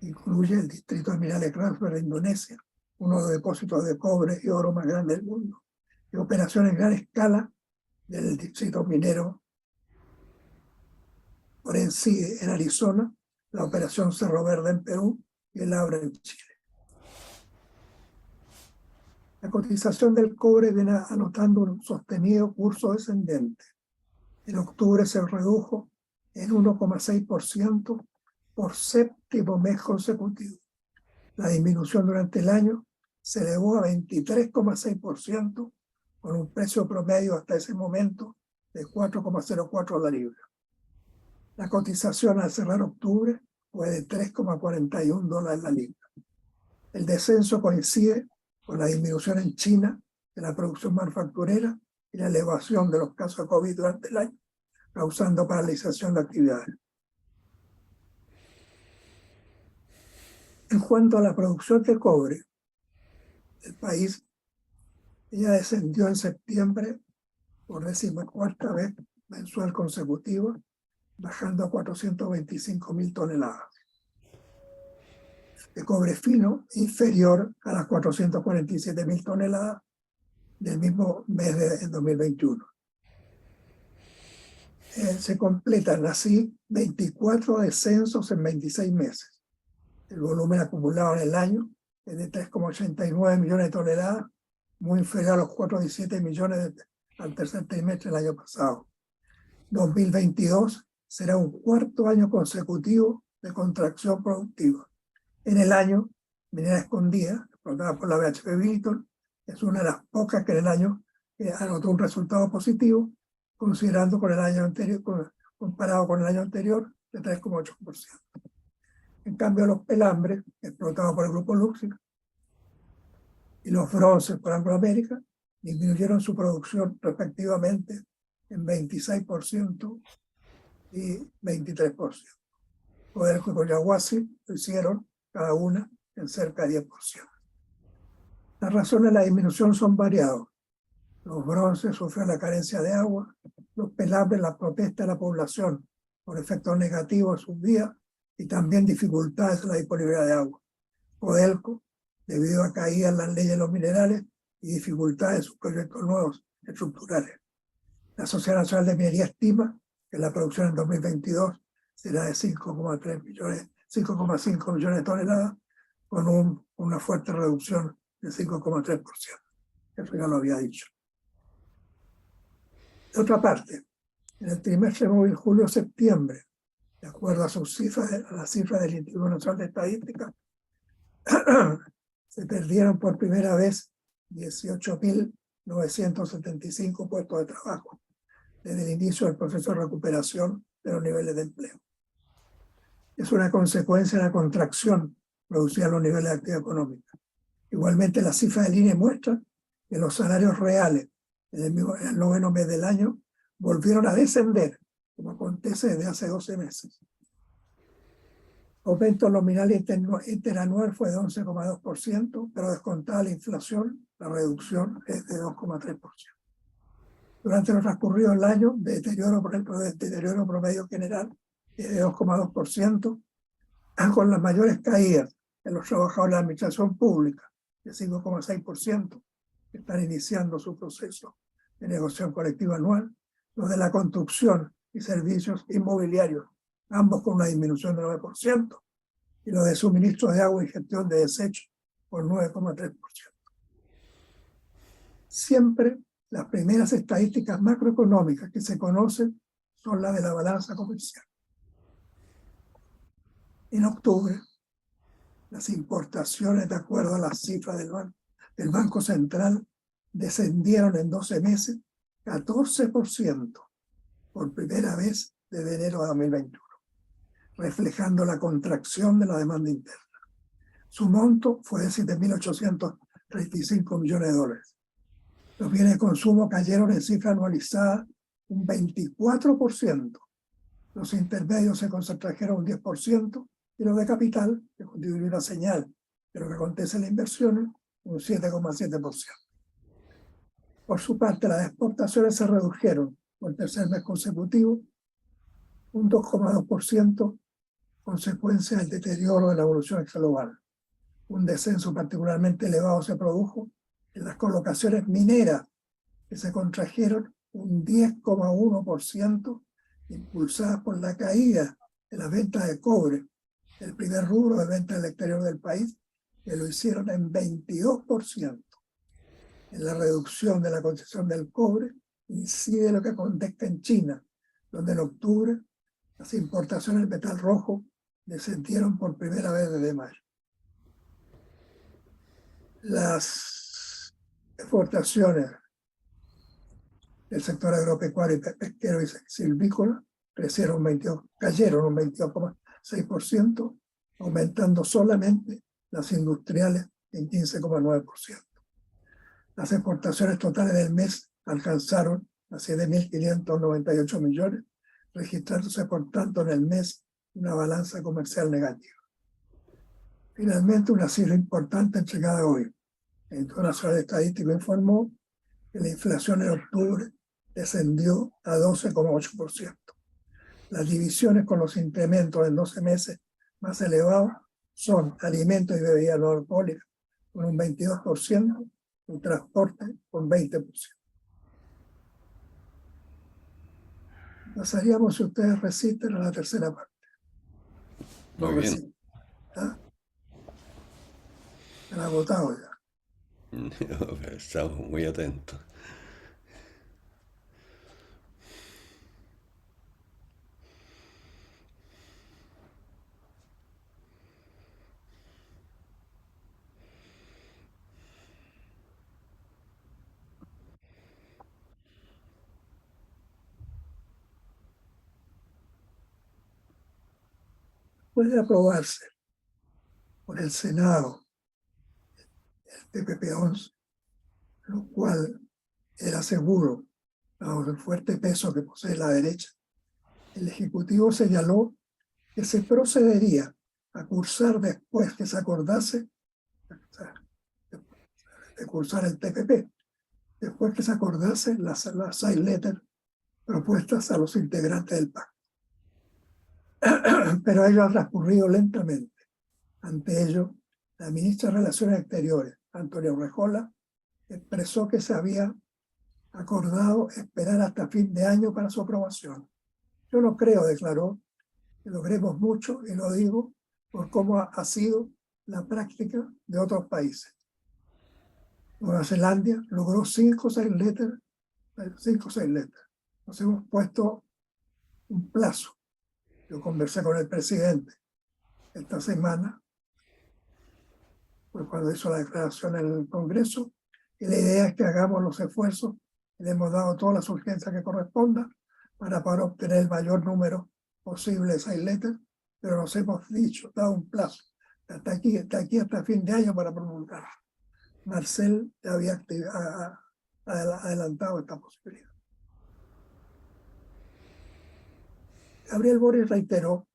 Incluye el distrito de minerales Grasberg de Indonesia, uno de los depósitos de cobre y oro más grandes del mundo, y operaciones en gran escala del distrito minero Orense en Arizona, la operación Cerro Verde en Perú y el Abra en Chile. La cotización del cobre viene anotando un sostenido curso descendente. En octubre se redujo en 1,6% por séptimo mes consecutivo. La disminución durante el año se elevó a 23,6%, con un precio promedio hasta ese momento de 4,04 la libra. La cotización al cerrar octubre fue de 3,41 dólares la libra. El descenso coincide con la disminución en China de la producción manufacturera y la elevación de los casos de COVID durante el año, causando paralización de actividades. En cuanto a la producción de cobre, el país ya descendió en septiembre por 14ª vez mensual consecutiva, bajando a 425.000 toneladas. De cobre fino, inferior a las 447.000 toneladas del mismo mes de 2021. Se completan así 24 descensos en 26 meses. El volumen acumulado en el año es de 3,89 millones de toneladas, muy inferior a los 4,17 millones al tercer trimestre del año pasado. 2022 será un cuarto año consecutivo de contracción productiva. En el año, Minera Escondida, explotada por la BHP Billiton, es una de las pocas que en el año anotó un resultado positivo, considerando con el año anterior, comparado con el año anterior, de 3,8%. En cambio, los pelambres, explotados por el grupo Luxor, y los bronces por Anglo América, disminuyeron su producción respectivamente en 26% y 23%. Codelco y Collahuasi lo hicieron cada una en cerca de 10%. Las razones de la disminución son variadas. Los bronces sufrieron la carencia de agua, los pelambres la protesta de la población por efectos negativos en sus días y también dificultades en la disponibilidad de agua. Codelco, debido a caídas en las leyes de los minerales y dificultades en sus proyectos nuevos estructurales. La Sociedad Nacional de Minería estima que la producción en 2022 será de 5,5 millones de toneladas, con una fuerte reducción de 5,3%. Eso ya lo había dicho. De otra parte, en el trimestre móvil julio-septiembre, de acuerdo a la cifra del Instituto Nacional de Estadística, se perdieron por primera vez 18.975 puestos de trabajo desde el inicio del proceso de recuperación de los niveles de empleo. Es una consecuencia de la contracción producida en los niveles de actividad económica. Igualmente, las cifras del INE muestran que los salarios reales en el noveno mes del año volvieron a descender, como acontece desde hace 12 meses. El aumento nominal interanual fue de 11,2%, pero descontada la inflación, la reducción es de 2,3%. Durante lo transcurrido del año, deterioro promedio general es de 2,2%, con las mayores caídas en los trabajadores de la administración pública, de 5,6%, que están iniciando su proceso de negociación colectiva anual, los de la construcción y servicios inmobiliarios, ambos con una disminución de 9%, y los de suministro de agua y gestión de desechos por 9,3%. Siempre las primeras estadísticas macroeconómicas que se conocen son las de la balanza comercial. En octubre, las importaciones, de acuerdo a las cifras del Banco Central, descendieron en 12 meses 14% por primera vez desde enero de 2021, reflejando la contracción de la demanda interna. Su monto fue de 7.835 millones de dólares. Los bienes de consumo cayeron en cifra anualizada un 24%. Los intermedios se contrajeron un 10%, y los de capital, que constituye una señal de lo que acontece en la inversión, un 7,7%. Por su parte, las exportaciones se redujeron por el tercer mes consecutivo, un 2,2%, consecuencia del deterioro de la evolución global. Un descenso particularmente elevado se produjo en las colocaciones mineras, que se contrajeron un 10,1%, impulsadas por la caída de las ventas de cobre, el primer rubro de ventas al exterior del país, que lo hicieron en 22%. En la reducción de la concesión del cobre incide lo que acontece en China, donde en octubre las importaciones del metal rojo descendieron por primera vez desde mayo. Las exportaciones del sector agropecuario y pesquero y silvícola cayeron un 22,6%, aumentando solamente las industriales en 15,9%. Las exportaciones totales del mes alcanzaron a 7.598 millones, registrándose por tanto en el mes una balanza comercial negativa. Finalmente, una cifra importante entregada hoy. El Instituto Nacional de Estadística informó que la inflación en octubre descendió a 12,8%. Las divisiones con los incrementos en 12 meses más elevados son alimentos y bebidas no alcohólicas con un 22% y transporte con 20%. Pasaríamos, si ustedes resisten, a la tercera parte. No Muy bien. resisten. ¿Ah? Han agotado ya. Estamos muy atentos. Puede aprobarse por el Senado el TPP-11, lo cual era seguro, dado el fuerte peso que posee la derecha. El Ejecutivo señaló que se procedería a cursar después que se acordase, de cursar el TPP, después que se acordase las side letters propuestas a los integrantes del pacto. Pero ello ha transcurrido lentamente. Ante ello, la ministra de Relaciones Exteriores, Antonia Urrejola, expresó que se había acordado esperar hasta fin de año para su aprobación. Yo no creo, declaró, que logremos mucho, y lo digo por cómo ha sido la práctica de otros países. Nueva Zelanda logró 5 side letters. Nos hemos puesto un plazo. Yo conversé con el presidente esta semana, pues cuando hizo la declaración en el Congreso, y la idea es que hagamos los esfuerzos, y le hemos dado todas las urgencias que correspondan para obtener el mayor número posible de side letters, pero nos hemos dado un plazo, hasta aquí hasta fin de año para promulgar. Marcel ya había adelantado esta posibilidad. Gabriel Boric reiteró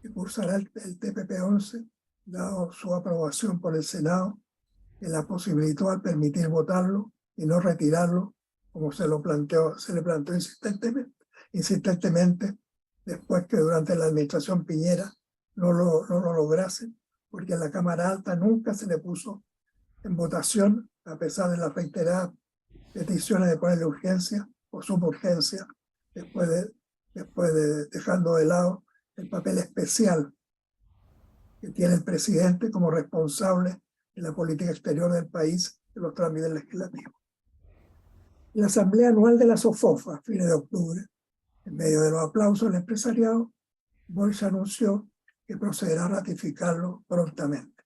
que cursará el TPP-11, dado su aprobación por el Senado, que la posibilitó al permitir votarlo y no retirarlo, como se le planteó insistentemente, después que durante la administración Piñera no lo lograse, porque en la Cámara Alta nunca se le puso en votación, a pesar de las reiteradas peticiones de ponerle urgencia o suburgencia, después de dejando de lado el papel especial que tiene el presidente como responsable de la política exterior del país de los trámites legislativos. La Asamblea Anual de la SOFOFA, a fines de octubre, en medio de los aplausos del empresariado, Boric anunció que procederá a ratificarlo prontamente,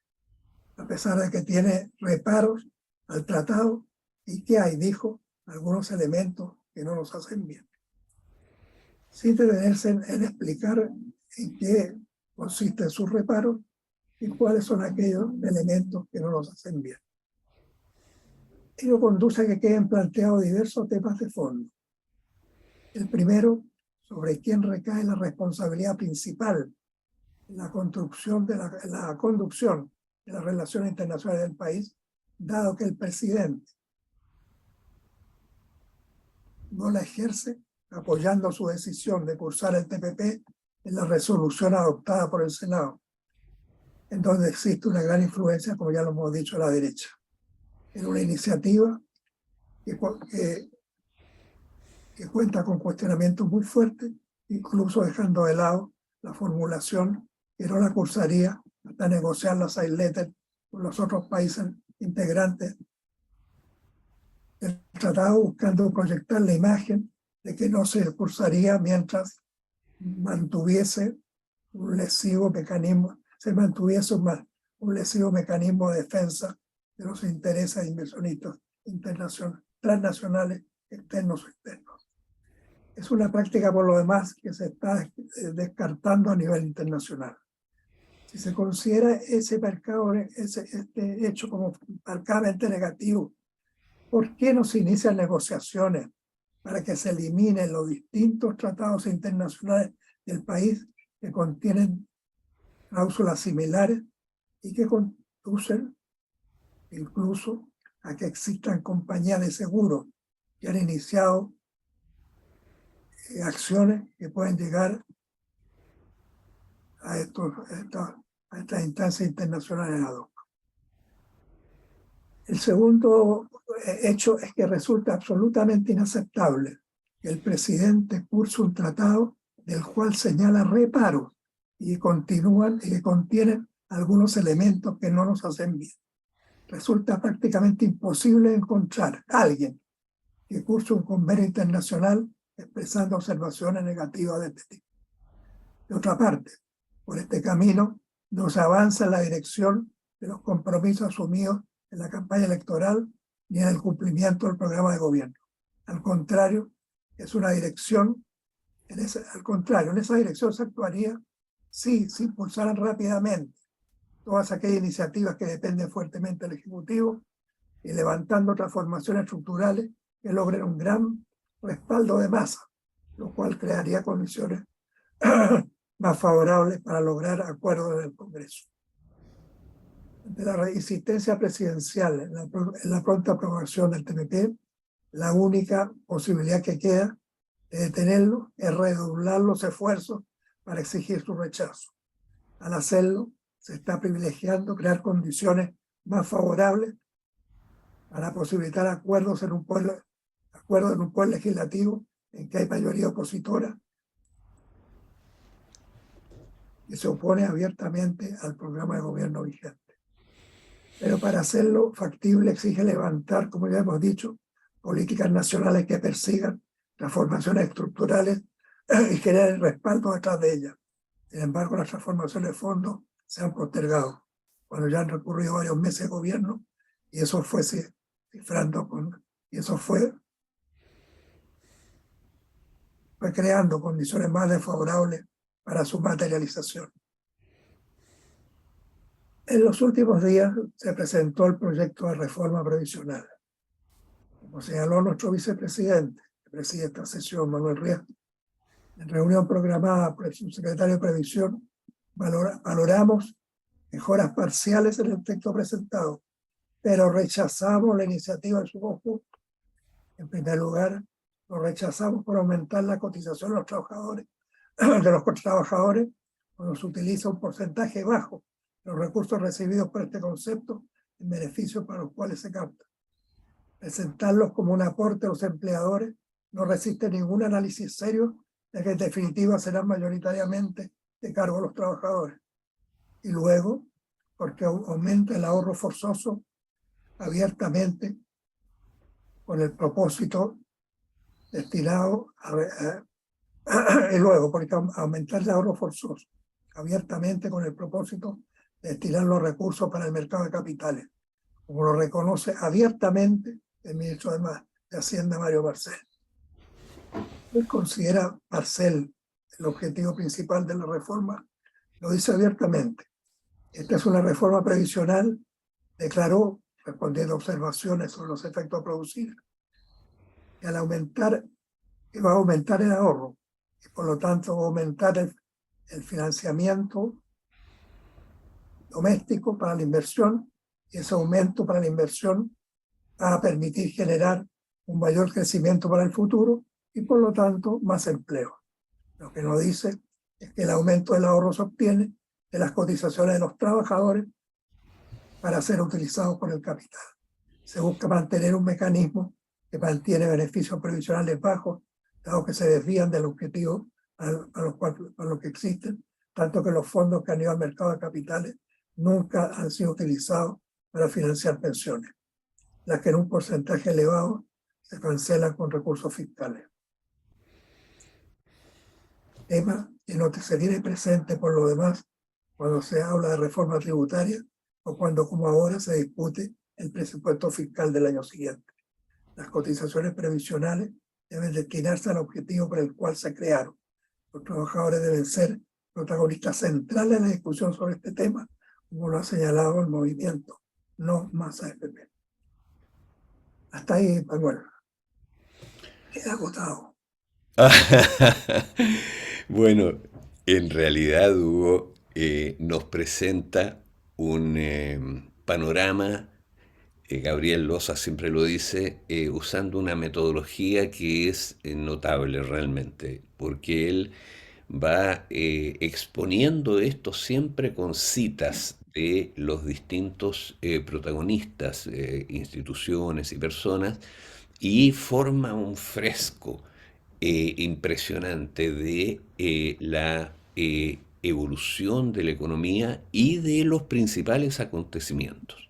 a pesar de que tiene reparos al tratado y que hay, dijo, algunos elementos que no nos hacen bien, sin detenerse en explicar en qué consisten sus reparos y cuáles son aquellos elementos que no nos hacen bien. Ello conduce a que queden planteados diversos temas de fondo. El primero, sobre quién recae la responsabilidad principal en la conducción de las relaciones internacionales del país, dado que el presidente no la ejerce, apoyando su decisión de cursar el TPP en la resolución adoptada por el Senado, en donde existe una gran influencia, como ya lo hemos dicho, a la derecha. En una iniciativa que cuenta con cuestionamientos muy fuertes, incluso dejando de lado la formulación que no la cursaría hasta negociar las side letters con los otros países integrantes del tratado, buscando proyectar la imagen de que no se cursaría mientras mantuviese un lesivo mecanismo de defensa de los intereses inversionistas internacionales, transnacionales, externos o externos. Es una práctica, por lo demás, que se está descartando a nivel internacional. Si se considera este hecho como marcadamente negativo, ¿por qué no se inician negociaciones para que se eliminen los distintos tratados internacionales del país que contienen cláusulas similares y que conducen incluso a que existan compañías de seguros que han iniciado acciones que pueden llegar a estas instancias internacionales ad hoc? El segundo hecho es que resulta absolutamente inaceptable que el presidente curse un tratado del cual señala reparos y que contienen algunos elementos que no nos hacen bien. Resulta prácticamente imposible encontrar a alguien que curse un convenio internacional expresando observaciones negativas de este tipo. De otra parte, por este camino no se avanza en la dirección de los compromisos asumidos en la campaña electoral ni en el cumplimiento del programa de gobierno. Al contrario, es una dirección, en esa dirección se actuaría sí se impulsaran rápidamente todas aquellas iniciativas que dependen fuertemente del Ejecutivo y levantando transformaciones estructurales que logren un gran respaldo de masa, lo cual crearía condiciones más favorables para lograr acuerdos en el Congreso. Ante la insistencia presidencial en la pronta aprobación del TPP, la única posibilidad que queda de detenerlo es redoblar los esfuerzos para exigir su rechazo. Al hacerlo, se está privilegiando crear condiciones más favorables para posibilitar acuerdos en un poder legislativo en que hay mayoría opositora que se opone abiertamente al programa de gobierno vigente. Pero para hacerlo factible exige levantar, como ya hemos dicho, políticas nacionales que persigan transformaciones estructurales y generen respaldo detrás de ellas. Sin embargo, las transformaciones de fondo se han postergado, cuando ya han recurrido varios meses de gobierno, y eso fue creando condiciones más desfavorables para su materialización. En los últimos días se presentó el proyecto de reforma previsional. Como señaló nuestro vicepresidente, que preside esta sesión, Manuel Riesco, en reunión programada por el subsecretario de Previsión, valoramos mejoras parciales en el texto presentado, pero rechazamos la iniciativa en su conjunto. En primer lugar, lo rechazamos por aumentar la cotización de los trabajadores, cuando se utiliza un porcentaje bajo de los recursos recibidos por este concepto en beneficios para los cuales se capta. Presentarlos como un aporte a los empleadores no resiste ningún análisis serio de que en definitiva serán mayoritariamente de cargo a los trabajadores. Y luego, porque aumenta el ahorro forzoso abiertamente con el propósito destinado y luego, porque aumentar el ahorro forzoso abiertamente con el propósito de destinar los recursos para el mercado de capitales, como lo reconoce abiertamente el ministro de Hacienda, Mario Marcel. Él considera Marcel el objetivo principal de la reforma, lo dice abiertamente. Esta es una reforma previsional, declaró, respondiendo a observaciones sobre los efectos a producir, que va a aumentar el ahorro y por lo tanto va a aumentar el financiamiento doméstico para la inversión, y ese aumento para la inversión va a permitir generar un mayor crecimiento para el futuro y por lo tanto más empleo. Lo que nos dice es que el aumento del ahorro se obtiene de las cotizaciones de los trabajadores para ser utilizados por el capital. Se busca mantener un mecanismo que mantiene beneficios previsionales bajos, dado que se desvían del objetivo a los que existen, tanto que los fondos que han ido al mercado de capitales nunca han sido utilizados para financiar pensiones, las que en un porcentaje elevado se cancelan con recursos fiscales. Tema que no se tiene presente por lo demás cuando se habla de reforma tributaria o cuando, como ahora, se discute el presupuesto fiscal del año siguiente. Las cotizaciones previsionales deben destinarse al objetivo para el cual se crearon. Los trabajadores deben ser protagonistas centrales en la discusión sobre este tema, como lo ha señalado el movimiento No Más AFP. Hasta ahí, Manuel. Queda agotado. Bueno, en realidad Hugo nos presenta un panorama, Gabriel Loza siempre lo dice, usando una metodología que es notable realmente, porque él va exponiendo esto siempre con citas de los distintos protagonistas, instituciones y personas, y forma un fresco impresionante de la evolución de la economía y de los principales acontecimientos.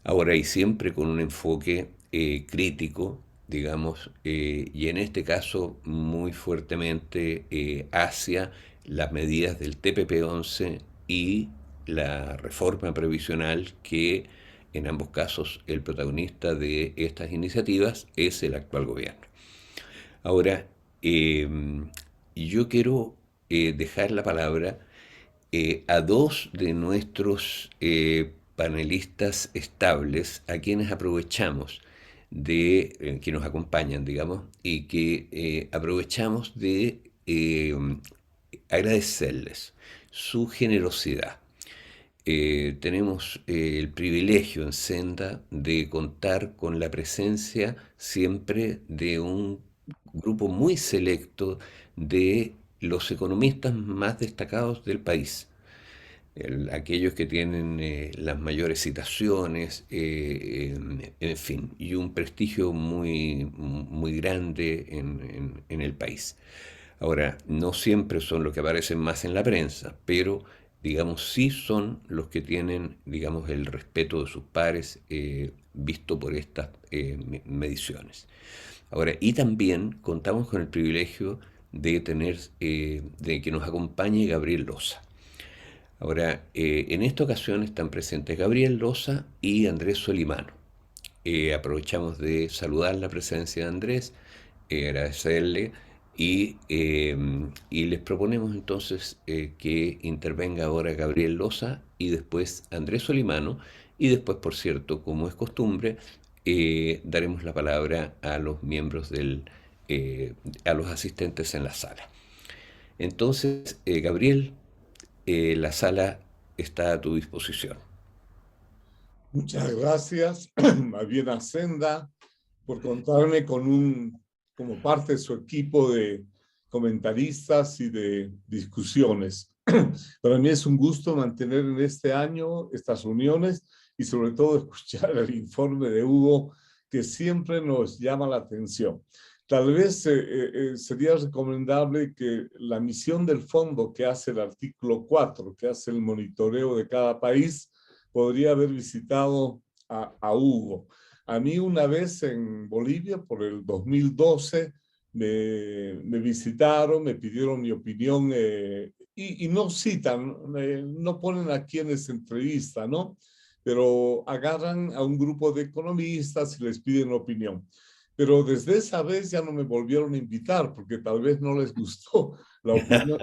Ahora, y siempre con un enfoque crítico, digamos, y en este caso muy fuertemente hacia las medidas del TPP-11 y la reforma previsional, que en ambos casos el protagonista de estas iniciativas es el actual gobierno. Ahora, yo quiero dejar la palabra a dos de nuestros panelistas estables, a quienes aprovechamos que nos acompañan, digamos, y que aprovechamos de agradecerles su generosidad. Tenemos el privilegio en Senda de contar con la presencia siempre de un grupo muy selecto de los economistas más destacados del país. Aquellos que tienen las mayores citaciones, en fin, y un prestigio muy grande en el país. Ahora, no siempre son los que aparecen más en la prensa, pero digamos sí son los que tienen, digamos, el respeto de sus pares visto por estas mediciones. Ahora, y también contamos con el privilegio de tener, de que nos acompañe Gabriel Loza. Ahora, en esta ocasión están presentes Gabriel Loza y Andrés Solimano. Aprovechamos de saludar la presencia de Andrés, agradecerle y les proponemos entonces que intervenga ahora Gabriel Loza y después Andrés Solimano y después, por cierto, como es costumbre, daremos la palabra a los miembros a los asistentes en la sala. Entonces, Gabriel, la sala está a tu disposición. Muchas gracias, más bien a Senda, por contarme como parte de su equipo de comentaristas y de discusiones. Para mí es un gusto mantener en este año estas reuniones y sobre todo escuchar el informe de Hugo, que siempre nos llama la atención. Tal vez sería recomendable que la misión del fondo que hace el artículo 4, que hace el monitoreo de cada país, podría haber visitado a Hugo. A mí una vez en Bolivia, por el 2012, me visitaron, me pidieron mi opinión y no citan, no ponen a quienes entrevistan, ¿no? Pero agarran a un grupo de economistas y les piden opinión. Pero desde esa vez ya no me volvieron a invitar porque tal vez no les gustó la opinión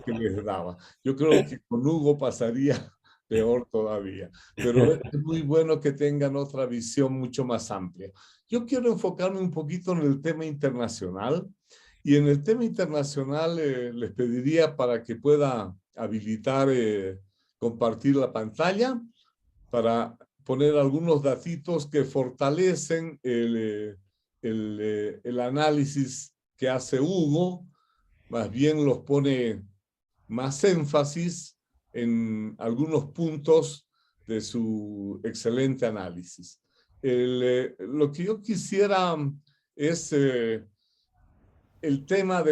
que les daba. Yo creo que con Hugo pasaría peor todavía. Pero es muy bueno que tengan otra visión mucho más amplia. Yo quiero enfocarme un poquito en el tema internacional. Y en el tema internacional les pediría para que pueda habilitar, compartir la pantalla para poner algunos datitos que fortalecen el análisis que hace Hugo, más bien los pone más énfasis en algunos puntos de su excelente análisis. Lo que yo quisiera es el tema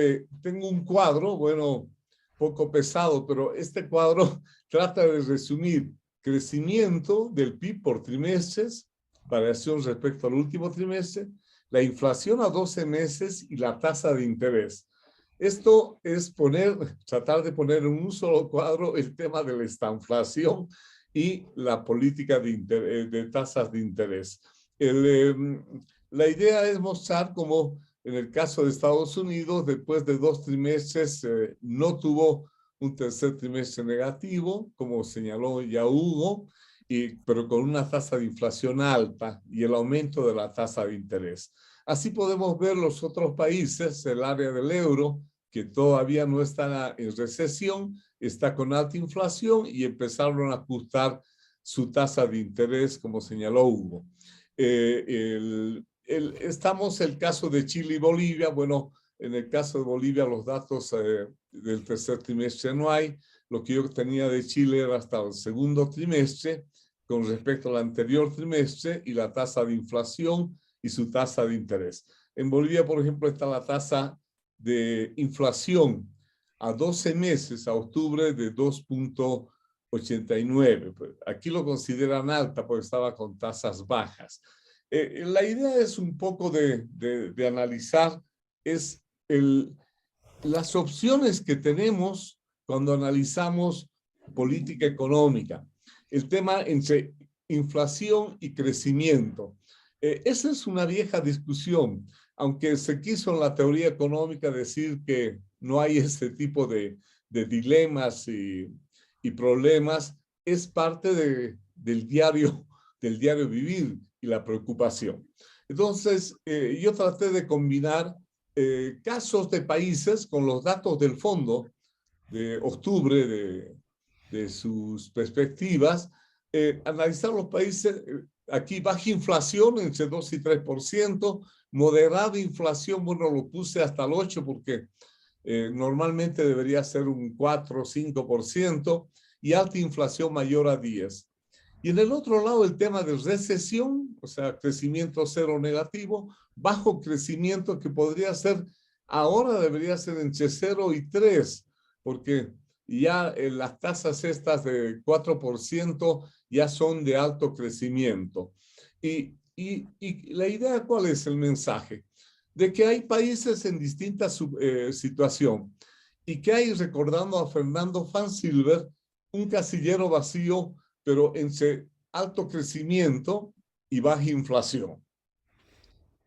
tengo un cuadro, bueno, poco pesado, pero este cuadro trata de resumir crecimiento del PIB por trimestres, variación respecto al último trimestre, la inflación a 12 meses y la tasa de interés. Esto es tratar de poner en un solo cuadro el tema de la estanflación y la política de tasas de interés. La idea es mostrar cómo en el caso de Estados Unidos, después de 2 trimestres, no tuvo un tercer trimestre negativo, como señaló ya Hugo, pero con una tasa de inflación alta y el aumento de la tasa de interés. Así podemos ver los otros países, el área del euro, que todavía no está en recesión, está con alta inflación y empezaron a ajustar su tasa de interés, como señaló Hugo. Estamos el caso de Chile y Bolivia. Bueno, en el caso de Bolivia los datos del tercer trimestre no hay. Lo que yo tenía de Chile era hasta el segundo trimestre con respecto al anterior trimestre y la tasa de inflación y su tasa de interés. En Bolivia, por ejemplo, está la tasa de inflación a 12 meses, a octubre, de 2,89. Aquí lo consideran alta porque estaba con tasas bajas. La idea es un poco de analizar las opciones que tenemos cuando analizamos política económica. El tema entre inflación y crecimiento. Esa es una vieja discusión, aunque se quiso en la teoría económica decir que no hay ese tipo de dilemas y problemas es parte del diario vivir y la preocupación. Entonces, yo traté de combinar casos de países con los datos del fondo de octubre de sus perspectivas, analizar los países, aquí baja inflación entre 2 y 3%, moderada inflación, bueno, lo puse hasta el 8 porque normalmente debería ser un 4 o 5%, y alta inflación mayor a 10. Y en el otro lado el tema de recesión, o sea, crecimiento cero negativo, bajo crecimiento que podría ser, ahora debería ser entre 0 y 3, porque ya las tasas estas de 4% ya son de alto crecimiento. Y la idea, ¿cuál es el mensaje? De que hay países en distinta situación y que hay, recordando a Fernando Fansilver, un casillero vacío, pero entre alto crecimiento y baja inflación.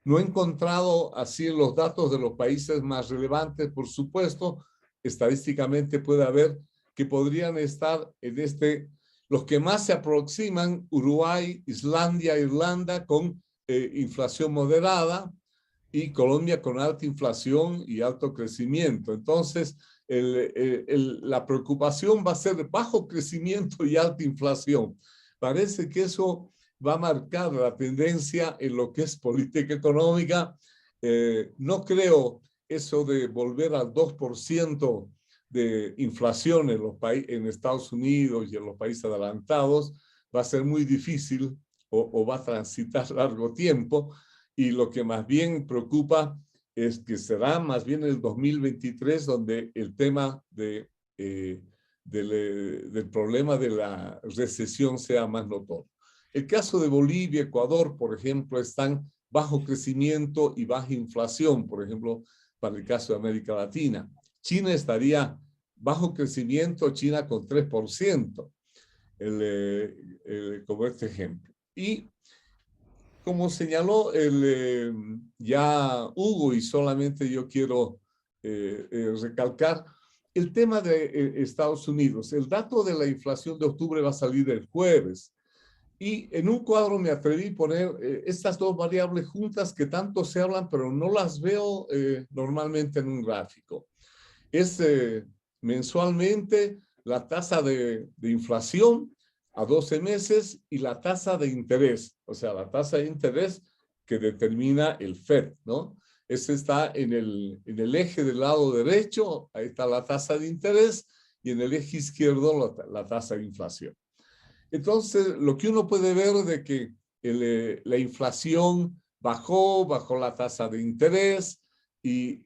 No he encontrado así en los datos de los países más relevantes, por supuesto, estadísticamente puede haber que podrían estar en los que más se aproximan: Uruguay, Islandia, Irlanda con inflación moderada, y Colombia con alta inflación y alto crecimiento. Entonces, la preocupación va a ser bajo crecimiento y alta inflación. Parece que eso va a marcar la tendencia en lo que es política económica. No creo eso de volver al 2% de inflación en Estados Unidos y en los países adelantados. Va a ser muy difícil o va a transitar largo tiempo. Y lo que más bien preocupa es que será más bien el 2023 donde el tema del problema de la recesión sea más notorio. El caso de Bolivia, Ecuador, por ejemplo, están bajo crecimiento y baja inflación, por ejemplo, para el caso de América Latina. China estaría bajo crecimiento, China con 3%, como este ejemplo. Y como señaló ya Hugo, y solamente yo quiero recalcar, el tema de Estados Unidos. El dato de la inflación de octubre va a salir el jueves. Y en un cuadro me atreví a poner estas dos variables juntas que tanto se hablan, pero no las veo normalmente en un gráfico. Es mensualmente la tasa de inflación a 12 meses y la tasa de interés, o sea, la tasa de interés que determina el FED, ¿no? Ese está en el eje del lado derecho, ahí está la tasa de interés, y en el eje izquierdo la tasa de inflación. Entonces, lo que uno puede ver de que la inflación bajó la tasa de interés,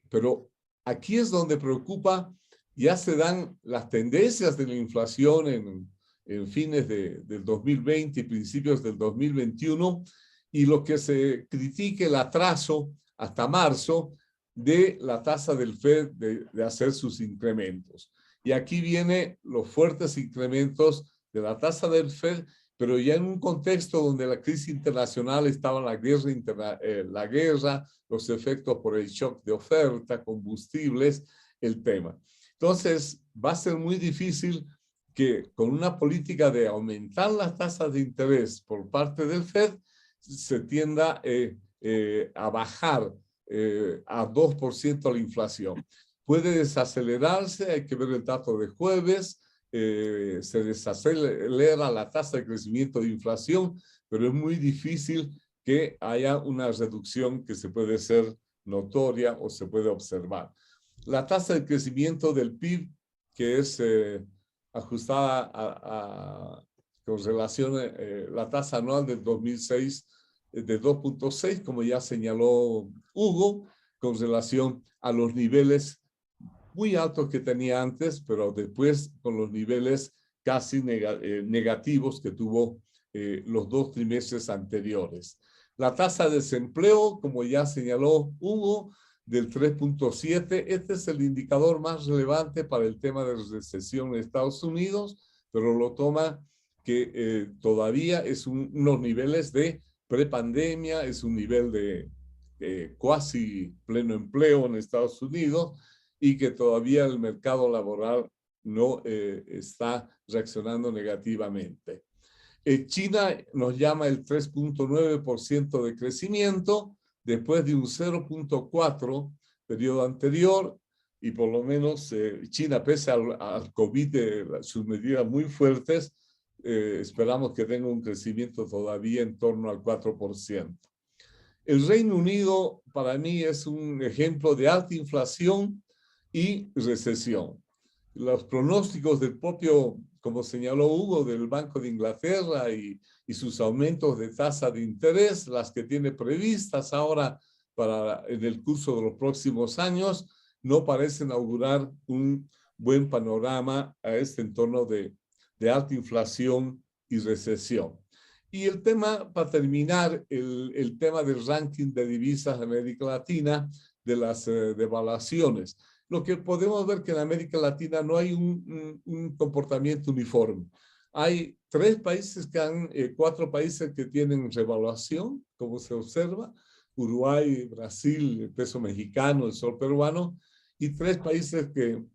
pero aquí es donde preocupa, ya se dan las tendencias de la inflación en fines del 2020 y principios del 2021, y lo que se critica el atraso hasta marzo de la tasa del FED de hacer sus incrementos. Y aquí vienen los fuertes incrementos de la tasa del FED, pero ya en un contexto donde la crisis internacional estaba la guerra, los efectos por el shock de oferta, combustibles, el tema. Entonces, va a ser muy difícil que con una política de aumentar las tasas de interés por parte del FED se tienda a bajar a 2% la inflación. Puede desacelerarse, hay que ver el dato de jueves, se desacelera la tasa de crecimiento de inflación, pero es muy difícil que haya una reducción que se puede ser notoria o se puede observar. La tasa de crecimiento del PIB, que es ajustada con relación a la tasa anual del 2006 de 2.6, como ya señaló Hugo, con relación a los niveles muy altos que tenía antes, pero después con los niveles casi negativos que tuvo los 2 trimestres anteriores. La tasa de desempleo, como ya señaló Hugo, del 3.7, este es el indicador más relevante para el tema de recesión en Estados Unidos, pero lo toma que todavía es unos niveles de prepandemia, es un nivel de cuasi pleno empleo en Estados Unidos, y que todavía el mercado laboral no está reaccionando negativamente. China nos llama el 3.9% de crecimiento después de un 0.4% periodo anterior, y por lo menos China, pese al COVID, sus medidas muy fuertes, esperamos que tenga un crecimiento todavía en torno al 4%. El Reino Unido para mí es un ejemplo de alta inflación y recesión. Los pronósticos del propio, como señaló Hugo, del Banco de Inglaterra y sus aumentos de tasa de interés, las que tiene previstas ahora en el curso de los próximos años, no parecen augurar un buen panorama a este entorno de alta inflación y recesión. Y el tema, para terminar, el tema del ranking de divisas de América Latina, de las devaluaciones. Lo que podemos ver que en América Latina no hay un comportamiento uniforme. Hay 4 países que tienen revaluación, como se observa: Uruguay, Brasil, el peso mexicano, el sol peruano, y 3 países que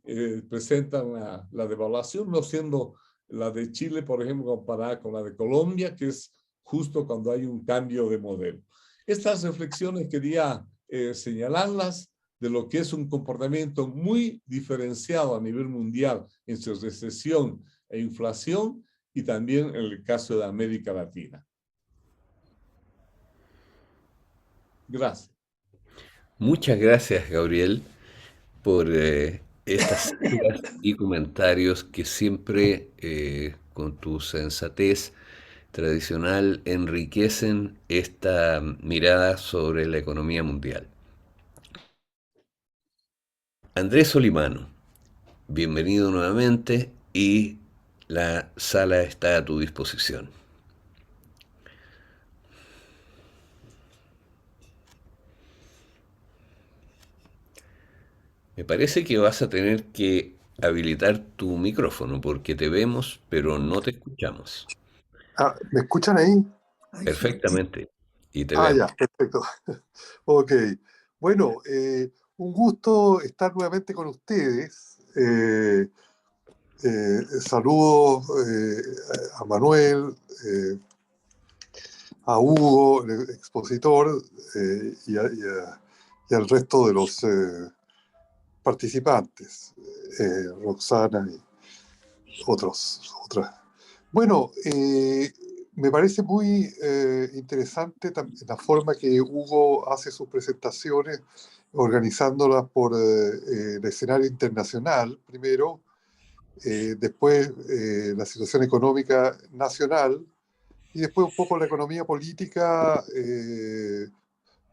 presentan la devaluación, no siendo la de Chile, por ejemplo, comparada con la de Colombia, que es justo cuando hay un cambio de modelo. Estas reflexiones quería señalarlas de lo que es un comportamiento muy diferenciado a nivel mundial entre recesión e inflación, y también en el caso de América Latina. Gracias. Muchas gracias, Gabriel, por estas cifras y comentarios que siempre, con tu sensatez tradicional, enriquecen esta mirada sobre la economía mundial. Andrés Solimano, bienvenido nuevamente y la sala está a tu disposición. Me parece que vas a tener que habilitar tu micrófono porque te vemos, pero no te escuchamos. ¿Me escuchan ahí? Perfectamente. Y te vemos. Ya, perfecto. Ok. Bueno, un gusto estar nuevamente con ustedes. Saludos a Manuel, a Hugo, el expositor, y al resto de los participantes, Roxana y otras. Bueno, me parece muy interesante la forma que Hugo hace sus presentaciones, organizándolas por el escenario internacional, primero, después la situación económica nacional, y después un poco la economía política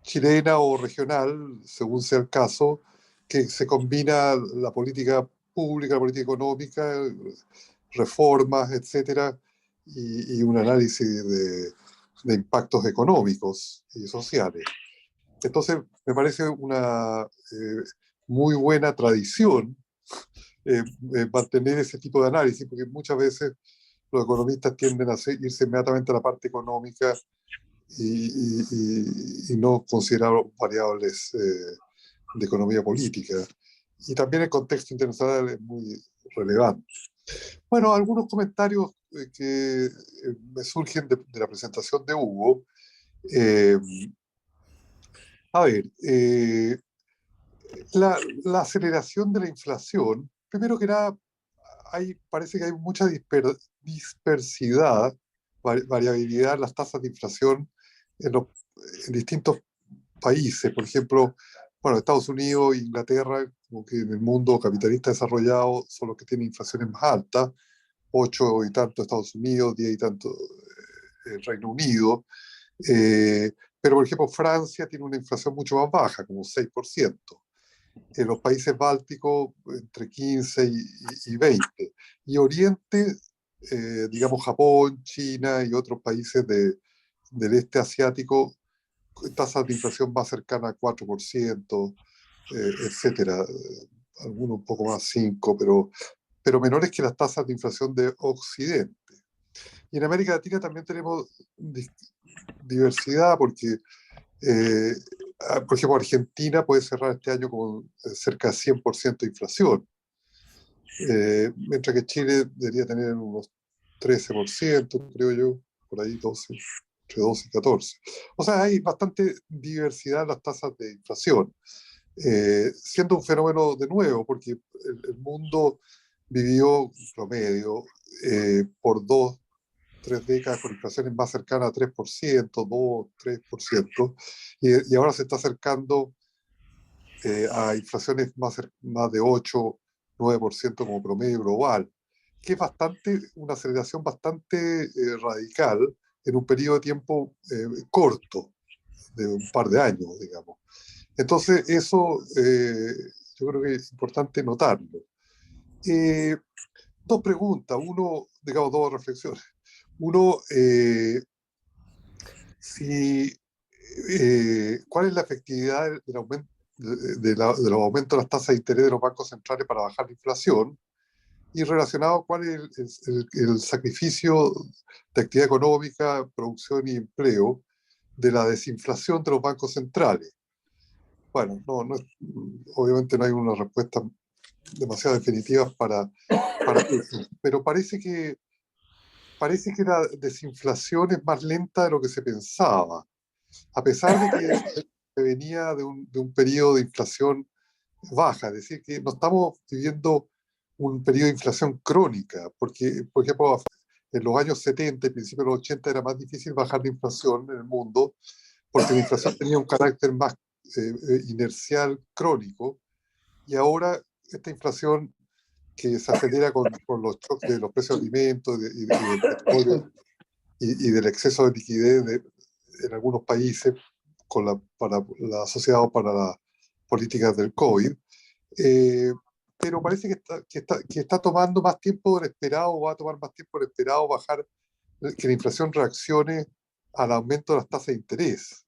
chilena o regional, según sea el caso, que se combina la política pública, la política económica, reformas, etcétera, y un análisis de impactos económicos y sociales. Entonces, me parece una muy buena tradición mantener ese tipo de análisis, porque muchas veces los economistas tienden a irse inmediatamente a la parte económica y no considerar variables de economía política. Y también el contexto internacional es muy relevante. Bueno, algunos comentarios que me surgen de la presentación de Hugo. A ver, la aceleración de la inflación, primero que nada, parece que hay mucha dispersidad, variabilidad en las tasas de inflación en distintos países. Por ejemplo, bueno, Estados Unidos e Inglaterra, como que en el mundo capitalista desarrollado, son los que tienen inflaciones más altas, 8 y tanto Estados Unidos, 10 y tanto el Reino Unido. Pero, por ejemplo, Francia tiene una inflación mucho más baja, como 6%. En los países bálticos, entre 15 y 20. Y Oriente, digamos Japón, China y otros países del este asiático, tasas de inflación más cercanas al 4%, etcétera. Algunos un poco más, 5%, pero menores que las tasas de inflación de Occidente. Y en América Latina también tenemos diversidad, porque, por ejemplo, Argentina puede cerrar este año con cerca de 100% de inflación. mientras que Chile debería tener unos 13%, creo yo, por ahí 12, entre 12 y 14. O sea, hay bastante diversidad en las tasas de inflación, siendo un fenómeno de nuevo, porque el mundo vivió promedio por 2, 3 décadas con inflaciones más cercanas a 3%, 2, 3%, y ahora se está acercando a inflaciones más de 8, 9% como promedio global, que es una aceleración bastante radical en un periodo de tiempo corto, de un par de años, digamos. Entonces, eso yo creo que es importante notarlo. Dos preguntas, digamos, dos reflexiones. Uno, ¿cuál es la efectividad del aumento de los aumentos de las tasas de interés de los bancos centrales para bajar la inflación? Y relacionado, ¿cuál es el sacrificio de actividad económica, producción y empleo de la desinflación de los bancos centrales? Bueno, obviamente no hay una respuesta demasiado definitiva para eso, pero parece que la desinflación es más lenta de lo que se pensaba, a pesar de que se venía de un periodo de inflación baja, es decir, que no estamos viviendo un periodo de inflación crónica, porque, por ejemplo, en los años 70 y principios de los 80 era más difícil bajar la inflación en el mundo, porque la inflación tenía un carácter más inercial, crónico, y ahora esta inflación que se acelera con los shocks de los precios de alimentos y del petróleo y del exceso de liquidez en algunos países asociado para las políticas del COVID, pero parece que está tomando más tiempo del esperado, o va a tomar más tiempo del esperado bajar, que la inflación reaccione al aumento de las tasas de interés.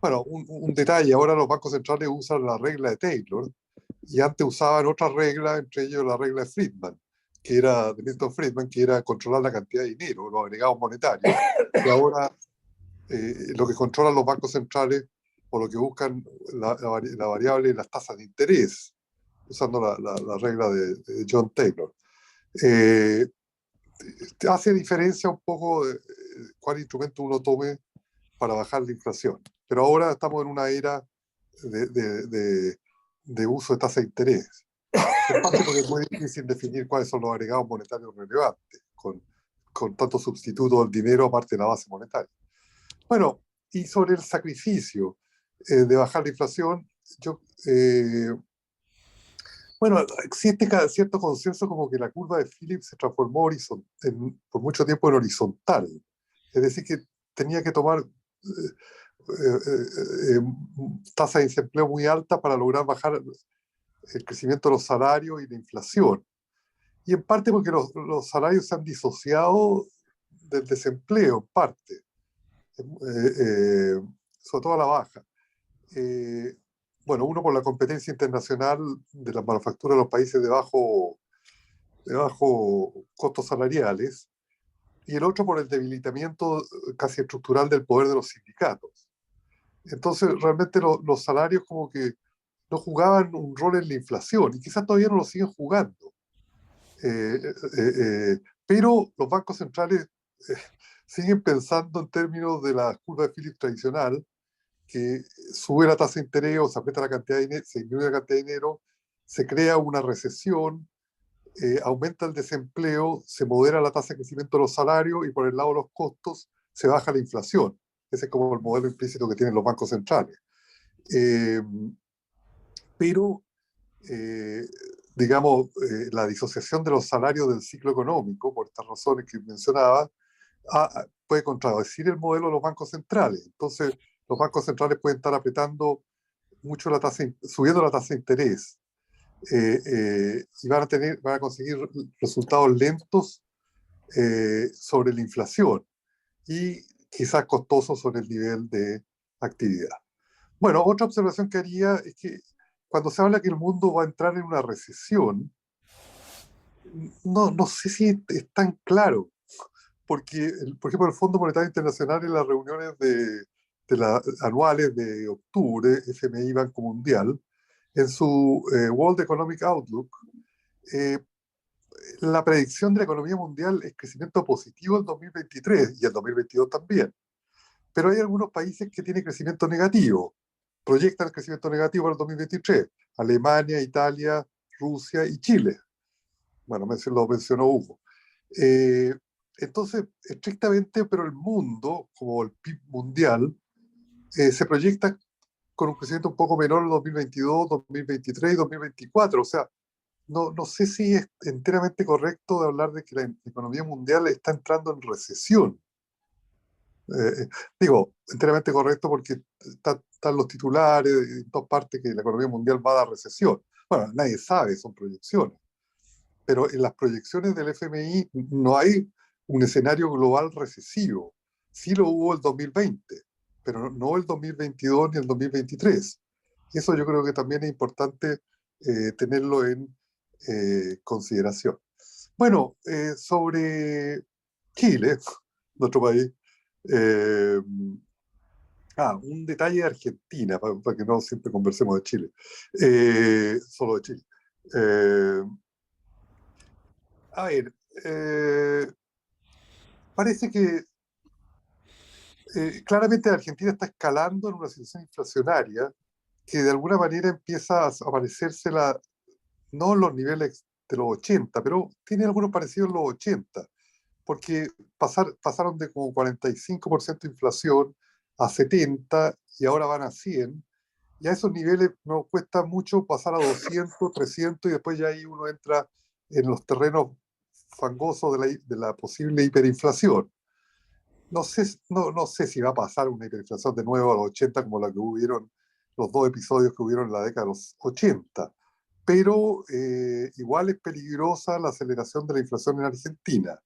Bueno, un detalle, ahora los bancos centrales usan la regla de Taylor, y antes usaban otras reglas, entre ellos la regla de Friedman, de Milton Friedman, que era controlar la cantidad de dinero, los agregados monetarios, y ahora lo que controlan los bancos centrales, o lo que buscan la variable, las tasas de interés, usando la regla de John Taylor. Hace diferencia un poco cuál instrumento uno tome para bajar la inflación. Pero ahora estamos en una era de uso de tasa de interés. En parte porque es muy difícil definir cuáles son los agregados monetarios relevantes, con tanto sustituto del dinero aparte de la base monetaria. Bueno, y sobre el sacrificio de bajar la inflación, bueno, existe cierto consenso como que la curva de Phillips se transformó por mucho tiempo en horizontal. Es decir, que tenía que tomar tasa de desempleo muy alta para lograr bajar el crecimiento de los salarios y la inflación. Y en parte porque los salarios se han disociado del desempleo, en parte, sobre todo a la baja. Bueno, uno por la competencia internacional de las manufacturas de los países de bajo costos salariales, y el otro por el debilitamiento casi estructural del poder de los sindicatos. Entonces, realmente los salarios como que no jugaban un rol en la inflación, y quizás todavía no lo siguen jugando. Pero los bancos centrales siguen pensando en términos de la curva de Phillips tradicional, que sube la tasa de interés o se aprieta la cantidad de dinero, se disminuye la cantidad de dinero, se crea una recesión, aumenta el desempleo, se modera la tasa de crecimiento de los salarios y por el lado de los costos se baja la inflación. Ese es como el modelo implícito que tienen los bancos centrales. Pero, digamos, la disociación de los salarios del ciclo económico, por estas razones que mencionaba, puede contradecir el modelo de los bancos centrales. Entonces, los bancos centrales pueden estar apretando mucho subiendo la tasa de interés, y van a conseguir resultados lentos sobre la inflación y quizás costosos sobre el nivel de actividad. Bueno, otra observación que haría es que cuando se habla que el mundo va a entrar en una recesión, no sé si es tan claro, porque, por ejemplo, el Fondo Monetario Internacional en las reuniones anuales de octubre, FMI, Banco Mundial, en su World Economic Outlook, eh, la predicción de la economía mundial es crecimiento positivo en 2023 y en 2022 también. Pero hay algunos países que tienen crecimiento negativo, proyectan crecimiento negativo para el 2023. Alemania, Italia, Rusia y Chile. Bueno, lo mencionó Hugo. Entonces, estrictamente, pero el mundo, como el PIB mundial, se proyecta con un crecimiento un poco menor en 2022, 2023 y 2024. O sea, no sé si es enteramente correcto de hablar de que la economía mundial está entrando en recesión. Digo, enteramente correcto porque están los titulares en todas partes que la economía mundial va a dar recesión. Bueno, nadie sabe, son proyecciones. Pero en las proyecciones del FMI no hay un escenario global recesivo. Sí lo hubo el 2020, pero no el 2022 ni el 2023. Y eso yo creo que también es importante tenerlo en consideración. Bueno, sobre Chile, nuestro país, eh, un detalle de Argentina, para que no siempre conversemos de Chile, solo de Chile. A ver, parece que claramente Argentina está escalando en una situación inflacionaria que de alguna manera empieza a parecerse no en los niveles de los 80, pero tiene algunos parecidos en los 80, porque pasaron de como 45% de inflación a 70 y ahora van a 100, y a esos niveles no cuesta mucho pasar a 200, 300 y después ya ahí uno entra en los terrenos fangosos de la posible hiperinflación. No sé si va a pasar una hiperinflación de nuevo a los 80 como la que hubieron los dos episodios que hubieron en la década de los 80, pero igual es peligrosa la aceleración de la inflación en Argentina.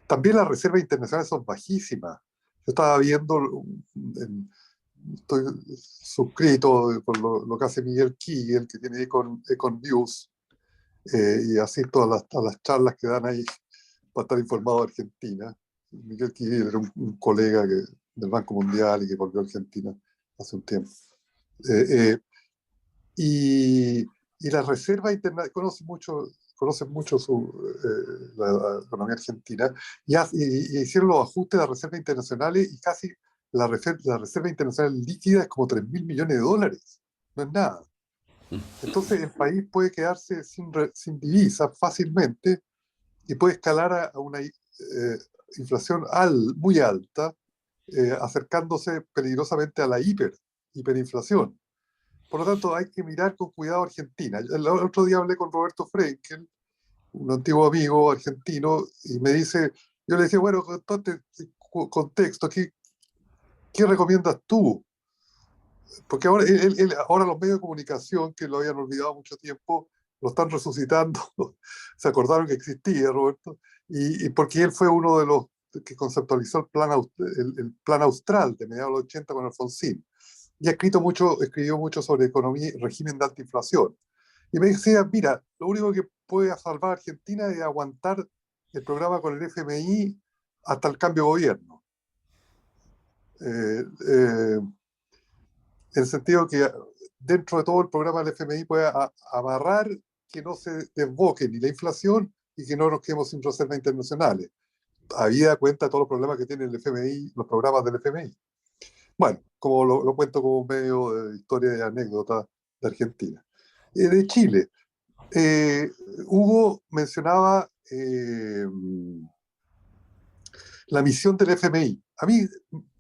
También las reservas internacionales son bajísimas. Yo estaba viendo, estoy suscrito con lo que hace Miguel Kigel, que tiene Econ News, y asisto a las charlas que dan ahí para estar informado de Argentina. Miguel Kigel era un colega del Banco Mundial y que volvió a Argentina hace un tiempo. Y la reserva internacional conocen mucho la economía argentina y hicieron los ajustes de las reservas internacionales y casi la reserva internacional líquida es como 3.000 millones de dólares. No es nada. Entonces el país puede quedarse sin divisas fácilmente y puede escalar a una inflación muy alta, acercándose peligrosamente a la hiperinflación. Por lo tanto, hay que mirar con cuidado a Argentina. El otro día hablé con Roberto Frenkel, un antiguo amigo argentino, y me dice, yo le decía, bueno, con todo este contexto, ¿qué recomiendas tú? Porque ahora los medios de comunicación, que lo habían olvidado mucho tiempo, lo están resucitando. Se acordaron que existía, Roberto, y porque él fue uno de los que conceptualizó el plan austral de mediados de los 80 con Alfonsín. Y escribió mucho sobre economía y régimen de antiinflación. Y me decía, mira, lo único que puede salvar a Argentina es aguantar el programa con el FMI hasta el cambio de gobierno. En el sentido que dentro de todo el programa del FMI puede amarrar que no se desboque ni la inflación y que no nos quedemos sin reservas internacionales. Habida cuenta de todos los problemas que tiene el FMI, los programas del FMI. Bueno, como lo cuento como medio de historia y anécdota de Argentina. De Chile, Hugo mencionaba la misión del FMI. A mí,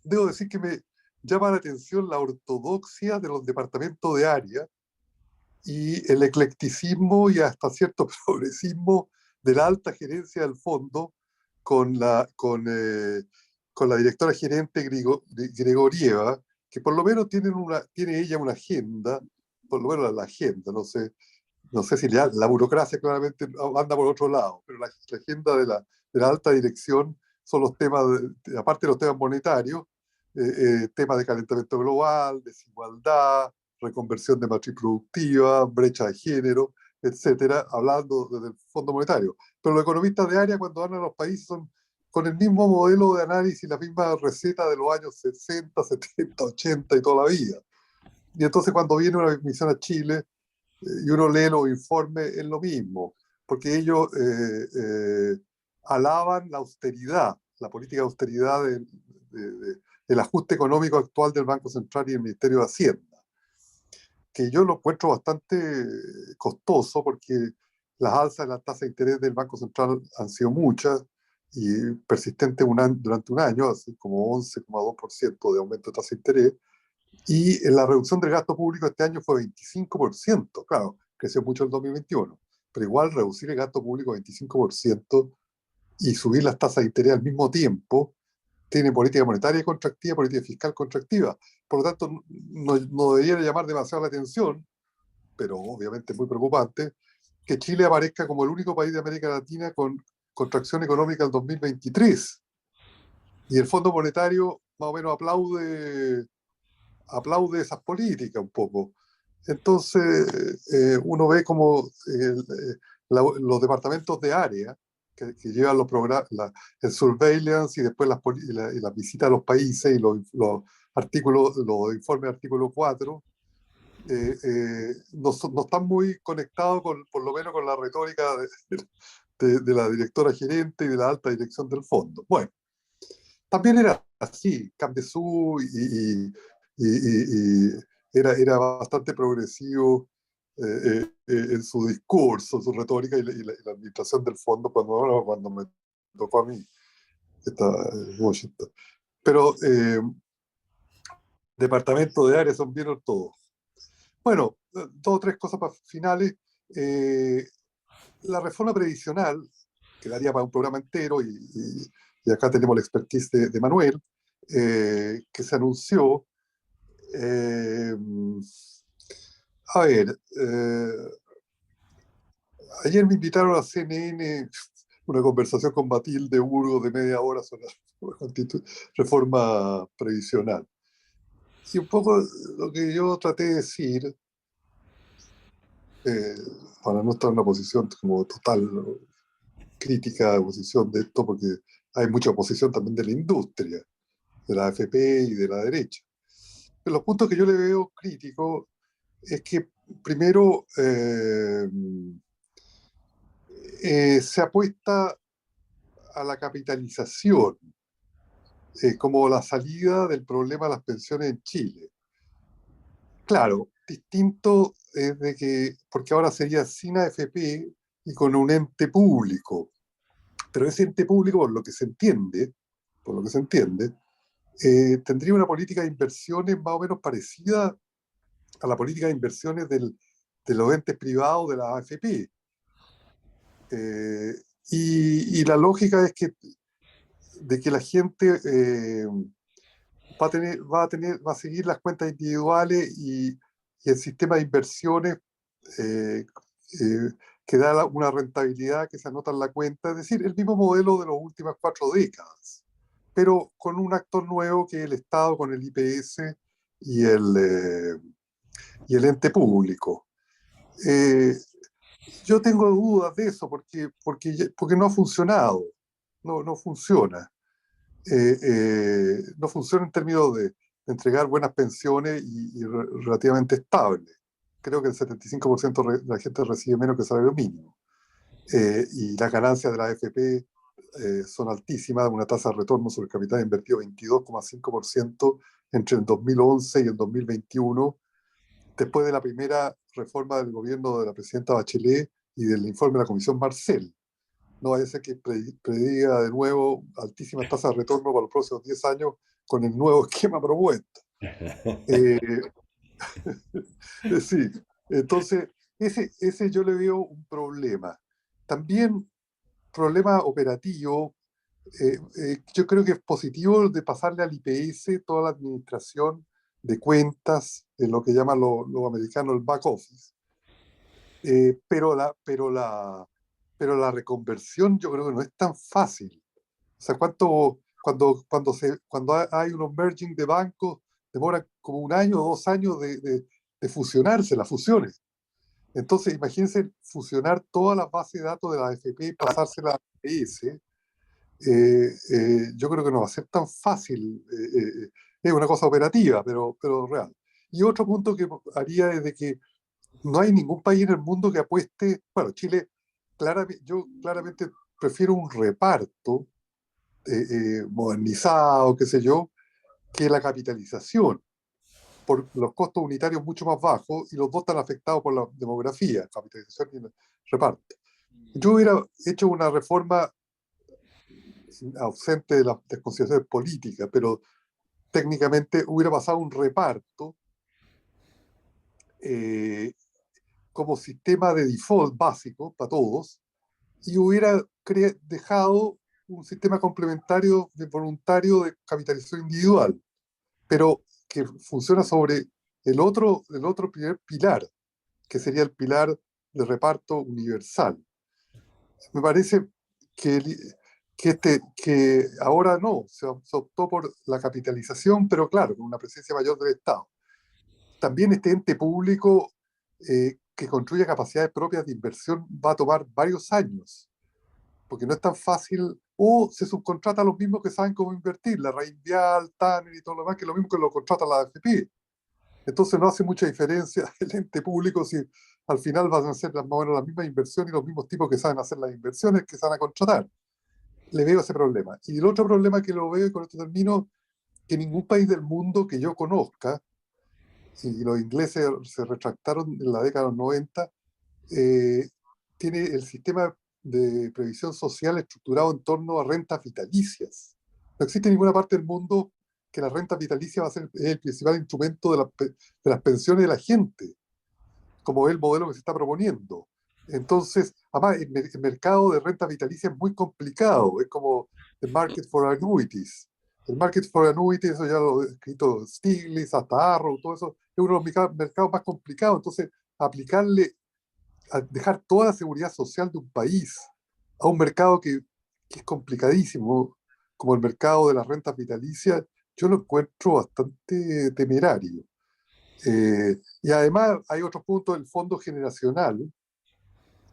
debo decir que me llama la atención la ortodoxia de los departamentos de área y el eclecticismo y hasta cierto progresismo de la alta gerencia del fondo con la directora gerente Gregorieva, que por lo menos tiene ella una agenda, por lo menos la agenda, no sé si la burocracia claramente anda por otro lado, pero la agenda de la alta dirección son los temas, aparte de los temas monetarios, temas de calentamiento global, desigualdad, reconversión de matriz productiva, brecha de género, etcétera, hablando desde el Fondo Monetario. Pero los economistas de área, cuando van a los países, son con el mismo modelo de análisis, la misma receta de los años 60, 70, 80 y toda la vida. Y entonces cuando viene una misión a Chile y uno lee los informes, es lo mismo. porque ellos alaban la austeridad, la política de austeridad del ajuste económico actual del Banco Central y el Ministerio de Hacienda, que yo lo encuentro bastante costoso porque las alzas de la tasa de interés del Banco Central han sido muchas y persistentes durante un año, así como 11,2% de aumento de tasa de interés, y la reducción del gasto público este año fue 25%, claro, creció mucho en 2021, pero igual reducir el gasto público 25% y subir las tasas de interés al mismo tiempo, tiene política monetaria contractiva, política fiscal contractiva. Por lo tanto, no debería llamar demasiado la atención, pero obviamente es muy preocupante, que Chile aparezca como el único país de América Latina con contracción económica en 2023. Y el Fondo Monetario más o menos aplaude esas políticas un poco. Entonces, uno ve como los departamentos de área que llevan los programas, el surveillance y después las visitas a los países y los artículos, los informes de artículo 4, no están muy conectados por lo menos con la retórica de la directora gerente y de la alta dirección del fondo. Bueno, también era así, Camdesú y era bastante progresivo en su discurso, su retórica y la administración del fondo cuando me tocó a mí, en Washington. Pero departamento de área son bien todos. Bueno, dos o tres cosas finales. La reforma previsional, que daría para un programa entero, y acá tenemos la expertise de Manuel, que se anunció. A ver, ayer me invitaron a CNN una conversación con Matilde Burgos de media hora sobre la reforma previsional. Y un poco lo que yo traté de decir, para no estar en una posición como total crítica de oposición de esto, porque hay mucha oposición también de la industria, de la AFP y de la derecha. Pero los puntos que yo le veo críticos es que primero se apuesta a la capitalización como la salida del problema de las pensiones en Chile. Claro, distinto es de que, porque ahora sería sin AFP y con un ente público, pero ese ente público, por lo que se entiende, tendría una política de inversiones más o menos parecida a la política de inversiones de los entes privados de la AFP. Y la lógica es de que la gente va a seguir las cuentas individuales y el sistema de inversiones que da una rentabilidad que se anota en la cuenta, es decir, el mismo modelo de las últimas 4 décadas, pero con un actor nuevo que es el Estado con el IPS y el ente público. Yo tengo dudas de eso porque no ha funcionado, no funciona. No funciona en términos de entregar buenas pensiones y relativamente estable. Creo que el 75% de la gente recibe menos que el salario mínimo. Y las ganancias de la AFP son altísimas, una tasa de retorno sobre el capital invertido 22,5% entre el 2011 y el 2021, después de la primera reforma del gobierno de la presidenta Bachelet y del informe de la Comisión Marcel. No vaya a ser que prediga de nuevo altísimas tasas de retorno para los próximos 10 años con el nuevo esquema propuesto. Sí, entonces ese yo le veo un problema. También problema operativo. Yo creo que es positivo de pasarle al IPS toda la administración de cuentas, en lo que llaman los americanos el back office. Pero la reconversión yo creo que no es tan fácil. O sea, cuando hay unos merging de bancos, demora como 1 año o 2 años de fusionarse, las fusiones. Entonces, imagínense fusionar todas las bases de datos de la AFP y pasárselas a APS. Yo creo que no va a ser tan fácil. Es una cosa operativa, pero real. Y otro punto que haría es de que no hay ningún país en el mundo que apueste, bueno, Chile yo claramente prefiero un reparto modernizado, qué sé yo, que la capitalización, por los costos unitarios mucho más bajos y los dos están afectados por la demografía, capitalización y reparto. Yo hubiera hecho una reforma ausente de las consideraciones políticas, pero técnicamente hubiera pasado un reparto como sistema de default básico para todos y hubiera dejado un sistema complementario de voluntario de capitalización individual, pero que funciona sobre el otro primer pilar, que sería el pilar de reparto universal. Me parece que, que ahora no, se optó por la capitalización, pero claro, con una presencia mayor del Estado. También este ente público que construya capacidades propias de inversión va a tomar varios años, porque no es tan fácil, o se subcontrata a los mismos que saben cómo invertir, la Reinvial, Tanner y todo lo demás, que es lo mismo que lo contrata la AFP. Entonces no hace mucha diferencia el ente público si al final van a hacer más o menos las mismas inversiones y los mismos tipos que saben hacer las inversiones que se van a contratar. Le veo ese problema. Y el otro problema que lo veo, y con esto termino, que ningún país del mundo que yo conozca, y los ingleses se retractaron en la década de los 90, tiene el sistema de previsión social estructurado en torno a rentas vitalicias. No existe ninguna parte del mundo que la renta vitalicia va a ser el principal instrumento de las pensiones de la gente, como es el modelo que se está proponiendo. Entonces, además, el mercado de renta vitalicia es muy complicado, es como el market for annuities. El market for annuities, eso ya lo ha escrito Stiglitz, hasta Arrow, todo eso, es uno de los mercados más complicados. Entonces, dejar toda la seguridad social de un país a un mercado que es complicadísimo, como el mercado de las rentas vitalicias, yo lo encuentro bastante temerario. Y además hay otro punto del fondo generacional.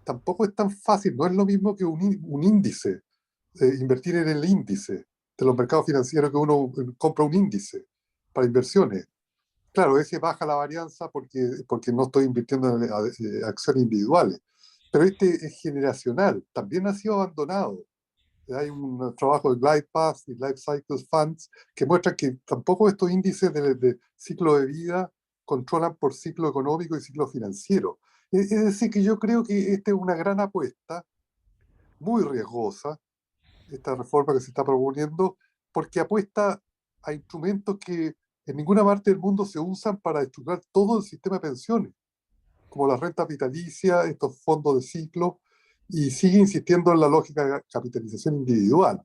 Tampoco es tan fácil, no es lo mismo que un índice, invertir en el índice de los mercados financieros, que uno compra un índice para inversiones. Claro, ese baja la varianza porque no estoy invirtiendo en acciones individuales, pero este es generacional, también ha sido abandonado. Hay un trabajo de Glide Path y Life Cycle Funds que muestran que tampoco estos índices de ciclo de vida controlan por ciclo económico y ciclo financiero. Es decir, que yo creo que esta es una gran apuesta, muy riesgosa, esta reforma que se está proponiendo, porque apuesta a instrumentos que en ninguna parte del mundo se usan para estructurar todo el sistema de pensiones, como las rentas vitalicias, estos fondos de ciclo, y sigue insistiendo en la lógica de capitalización individual.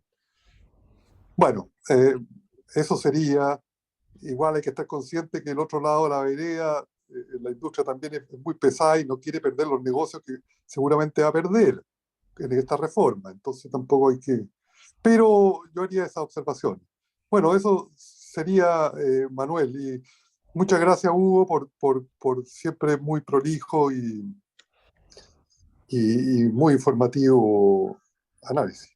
Bueno, eso sería. Igual hay que estar consciente que el otro lado de la vereda, la industria también es muy pesada y no quiere perder los negocios que seguramente va a perder en esta reforma. Entonces tampoco hay que. Pero yo haría esa observación. Bueno, eso sería, Manuel. Y muchas gracias, Hugo, por siempre muy prolijo y muy informativo análisis.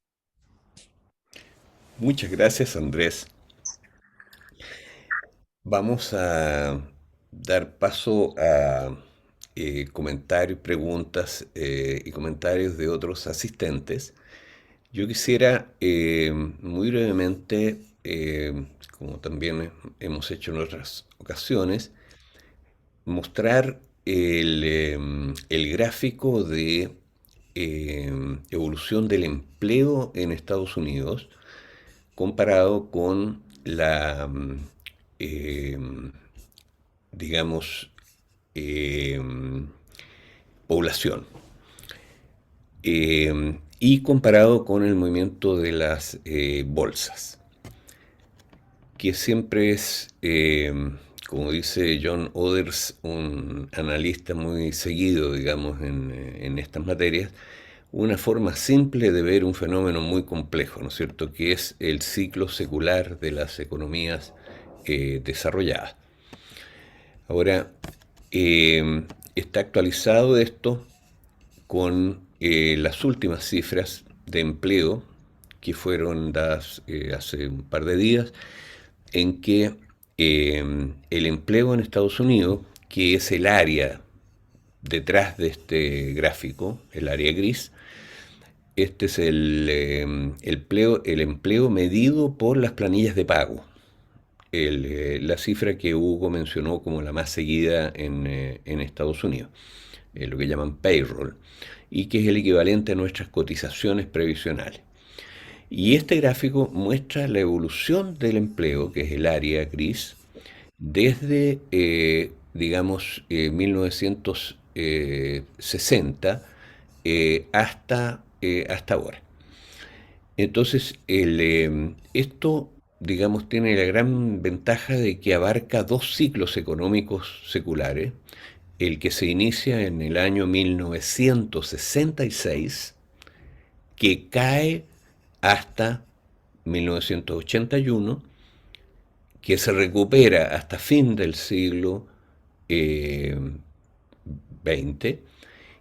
Muchas gracias, Andrés. Vamos a dar paso a comentarios, preguntas y comentarios de otros asistentes. Yo quisiera muy brevemente, como también hemos hecho en otras ocasiones, mostrar el gráfico de evolución del empleo en Estados Unidos comparado con la, eh, digamos, eh, población. Y comparado con el movimiento de las bolsas, que siempre es, como dice John Others, un analista muy seguido, digamos, en estas materias, una forma simple de ver un fenómeno muy complejo, ¿no es cierto?, que es el ciclo secular de las economías desarrolladas. Ahora, está actualizado esto con las últimas cifras de empleo que fueron dadas hace un par de días, en que el empleo en Estados Unidos, que es el área detrás de este gráfico, el área gris, este es el empleo medido por las planillas de pago. La cifra que Hugo mencionó como la más seguida en Estados Unidos, lo que llaman payroll, y que es el equivalente a nuestras cotizaciones previsionales. Y este gráfico muestra la evolución del empleo, que es el área gris, desde, digamos, 1960 hasta ahora. Entonces, esto, digamos, tiene la gran ventaja de que abarca dos ciclos económicos seculares, el que se inicia en el año 1966, que cae hasta 1981, que se recupera hasta fin del siglo XX,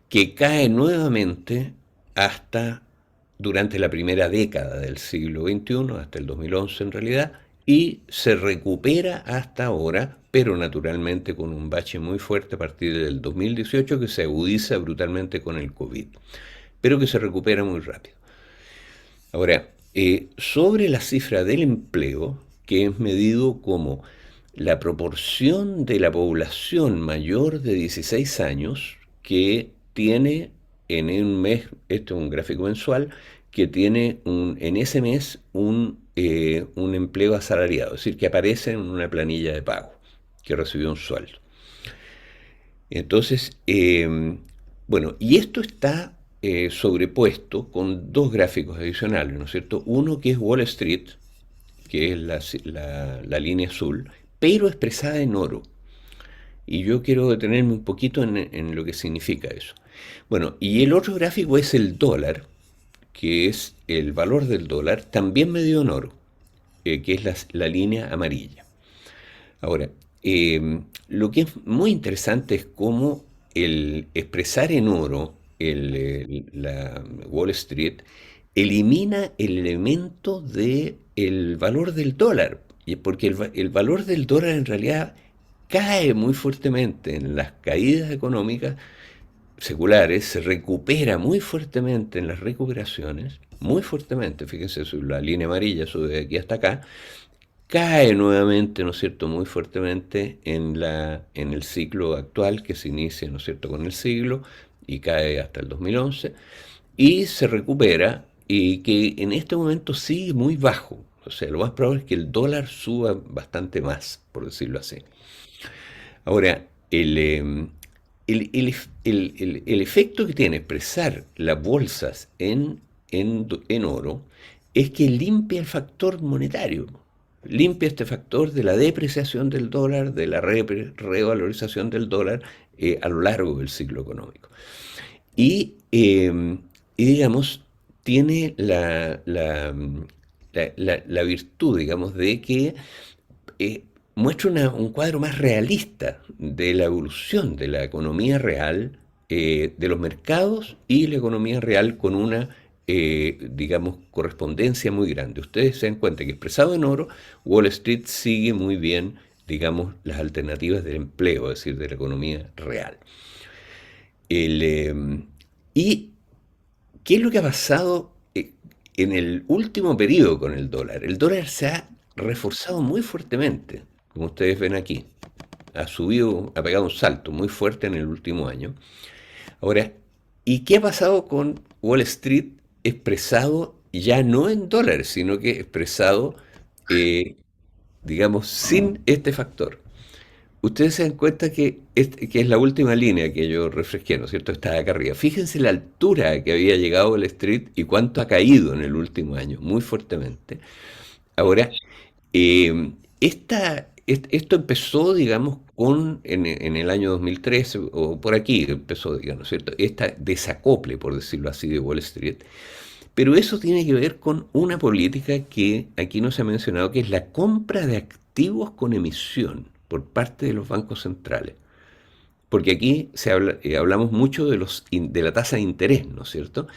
que cae nuevamente hasta durante la primera década del siglo XXI, hasta el 2011 en realidad, y se recupera hasta ahora, pero naturalmente con un bache muy fuerte a partir del 2018 que se agudiza brutalmente con el COVID, pero que se recupera muy rápido. Ahora, sobre la cifra del empleo, que es medido como la proporción de la población mayor de 16 años que tiene en un mes, esto es un gráfico mensual, que tiene en ese mes un empleo asalariado, es decir, que aparece en una planilla de pago, que recibió un sueldo. Entonces, bueno, y esto está sobrepuesto con dos gráficos adicionales, ¿no es cierto? Uno que es Wall Street, que es la línea azul, pero expresada en oro. Y yo quiero detenerme un poquito en lo que significa eso. Bueno, y el otro gráfico es el dólar, que es el valor del dólar, también medido en oro, que es la línea amarilla. Ahora, lo que es muy interesante es cómo el expresar en oro la Wall Street elimina el elemento del valor del dólar, porque el valor del dólar en realidad cae muy fuertemente en las caídas económicas seculares, se recupera muy fuertemente en las recuperaciones, muy fuertemente, fíjense, la línea amarilla sube de aquí hasta acá, cae nuevamente, ¿no es cierto?, muy fuertemente en el ciclo actual que se inicia, ¿no es cierto?, con el siglo y cae hasta el 2011 y se recupera y que en este momento sigue muy bajo. O sea, lo más probable es que el dólar suba bastante más, por decirlo así. Ahora, el efecto que tiene expresar las bolsas en oro es que limpia el factor monetario, limpia este factor de la depreciación del dólar, de la revalorización del dólar a lo largo del ciclo económico. Y digamos, tiene la virtud, digamos, de que muestra un cuadro más realista de la evolución de la economía real, de los mercados y la economía real con una, digamos, correspondencia muy grande. Ustedes se dan cuenta que expresado en oro, Wall Street sigue muy bien, digamos, las alternativas del empleo, es decir, de la economía real. ¿Y qué es lo que ha pasado en el último periodo con el dólar? El dólar se ha reforzado muy fuertemente, como ustedes ven aquí. Ha pegado un salto muy fuerte en el último año. Ahora, ¿y qué ha pasado con Wall Street expresado ya no en dólares, sino que expresado, digamos, sin este factor? Ustedes se dan cuenta que es la última línea que yo refresqué, ¿no es cierto? Está acá arriba. Fíjense la altura a que había llegado Wall Street y cuánto ha caído en el último año, muy fuertemente. Ahora, esto empezó, digamos, en el año 2013, o por aquí empezó, digamos, ¿cierto? Esta desacople, por decirlo así, de Wall Street. Pero eso tiene que ver con una política que aquí no se ha mencionado, que es la compra de activos con emisión por parte de los bancos centrales. Porque aquí hablamos mucho de la tasa de interés, ¿no es cierto?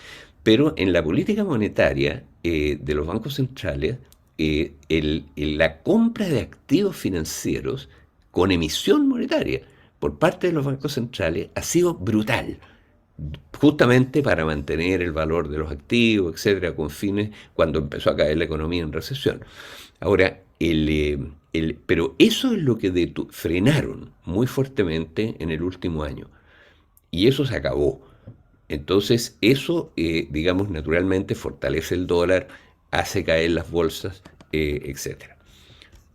Pero en la política monetaria de los bancos centrales, la compra de activos financieros con emisión monetaria por parte de los bancos centrales ha sido brutal, justamente para mantener el valor de los activos, etcétera, con fines cuando empezó a caer la economía en recesión. Ahora, pero eso es lo que frenaron muy fuertemente en el último año. Y eso se acabó. Entonces, eso, digamos, naturalmente fortalece el dólar, hace caer las bolsas, etcétera.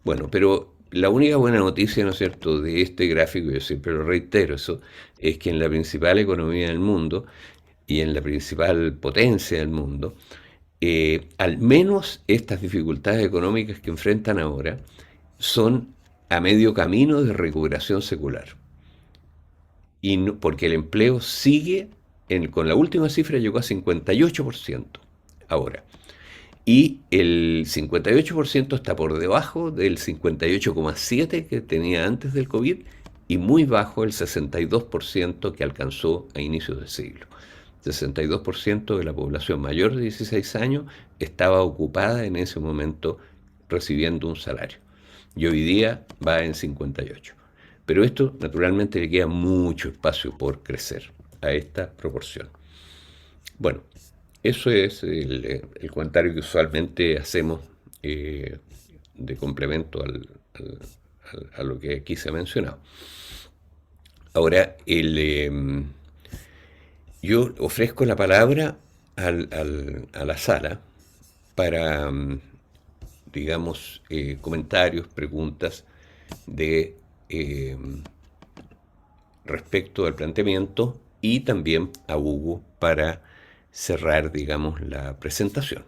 Bueno, pero la única buena noticia, ¿no es cierto?, de este gráfico, yo siempre lo reitero, eso, es que en la principal economía del mundo y en la principal potencia del mundo, al menos estas dificultades económicas que enfrentan ahora son a medio camino de recuperación secular. Y porque el empleo sigue, con la última cifra llegó a 58% ahora. Y el 58% está por debajo del 58,7% que tenía antes del COVID y muy bajo el 62% que alcanzó a inicios de siglo. 62% de la población mayor de 16 años estaba ocupada en ese momento recibiendo un salario. Y hoy día va en 58. Pero esto naturalmente le queda mucho espacio por crecer a esta proporción. Bueno, eso es el comentario que usualmente hacemos de complemento a lo que aquí se ha mencionado. Ahora, yo ofrezco la palabra a la sala para, digamos, comentarios, preguntas de respecto al planteamiento y también a Hugo para cerrar, digamos, la presentación.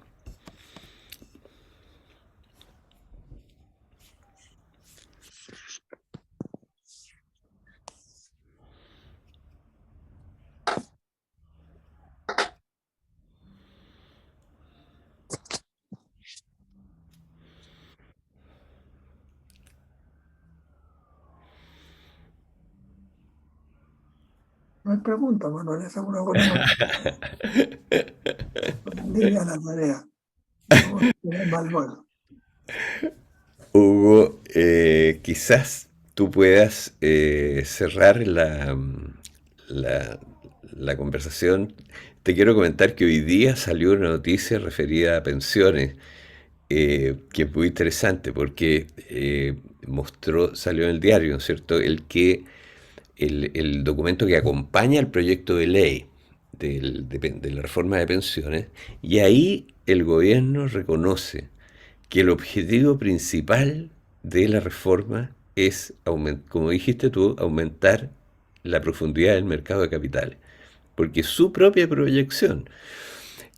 No hay pregunta, Manuel, esa es una buena línea a la tarea. No tiene mal vuelo. Hugo, quizás tú puedas cerrar la, la conversación. Te quiero comentar que hoy día salió una noticia referida a pensiones, que es muy interesante porque salió en el diario, ¿no es cierto?, el documento que acompaña al proyecto de ley de la reforma de pensiones, y ahí el gobierno reconoce que el objetivo principal de la reforma es, como dijiste tú, aumentar la profundidad del mercado de capitales. Porque su propia proyección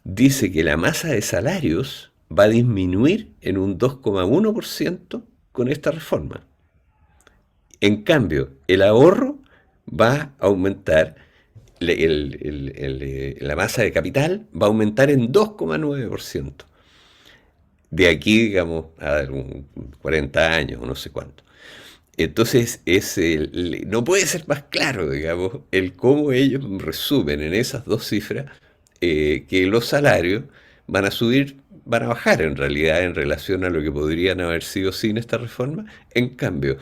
dice que la masa de salarios va a disminuir en un 2,1% con esta reforma. En cambio, el ahorro va a aumentar, la masa de capital va a aumentar en 2,9%. De aquí, digamos, a 40 años o no sé cuánto. Entonces, no puede ser más claro, digamos, el cómo ellos resumen en esas dos cifras que los salarios van a subir, van a bajar en realidad en relación a lo que podrían haber sido sin esta reforma. En cambio,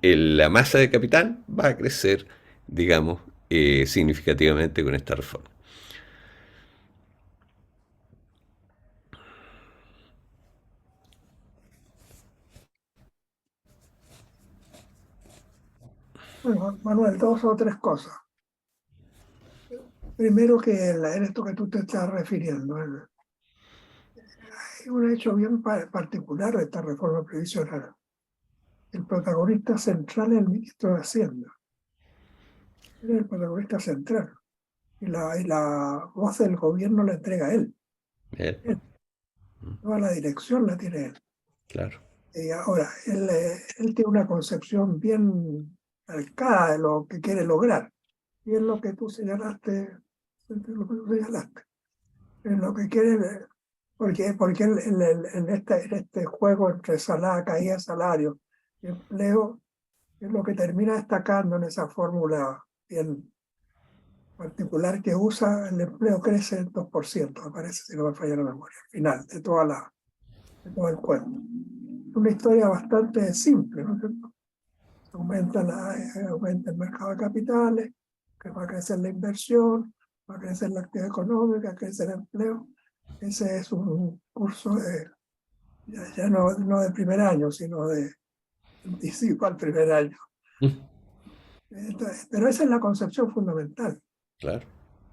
la masa de capital va a crecer, digamos, significativamente con esta reforma. Bueno, Manuel, dos o tres cosas. Primero que en esto que tú te estás refiriendo, hay un hecho bien particular de esta reforma previsional. El protagonista central es el ministro de Hacienda. Él es el protagonista central. Y la voz del gobierno la entrega a él. Bien, Toda la dirección la tiene él. claro. Y ahora, él tiene una concepción bien calcada de lo que quiere lograr. Y es lo que tú señalaste, es lo que quiere, porque en este juego entre caída de salario y empleo, es lo que termina destacando en esa fórmula bien particular que usa, el empleo crece en 2%, me parece, si no me falla la memoria, al final de todo el cuento. Una historia bastante simple, ¿no es cierto? Aumenta el mercado de capitales, que va a crecer la inversión, va a crecer la actividad económica, va a crecer el empleo. Ese es un curso ya no de primer año, sino de anticipo al primer año. Entonces, pero esa es la concepción fundamental. Claro.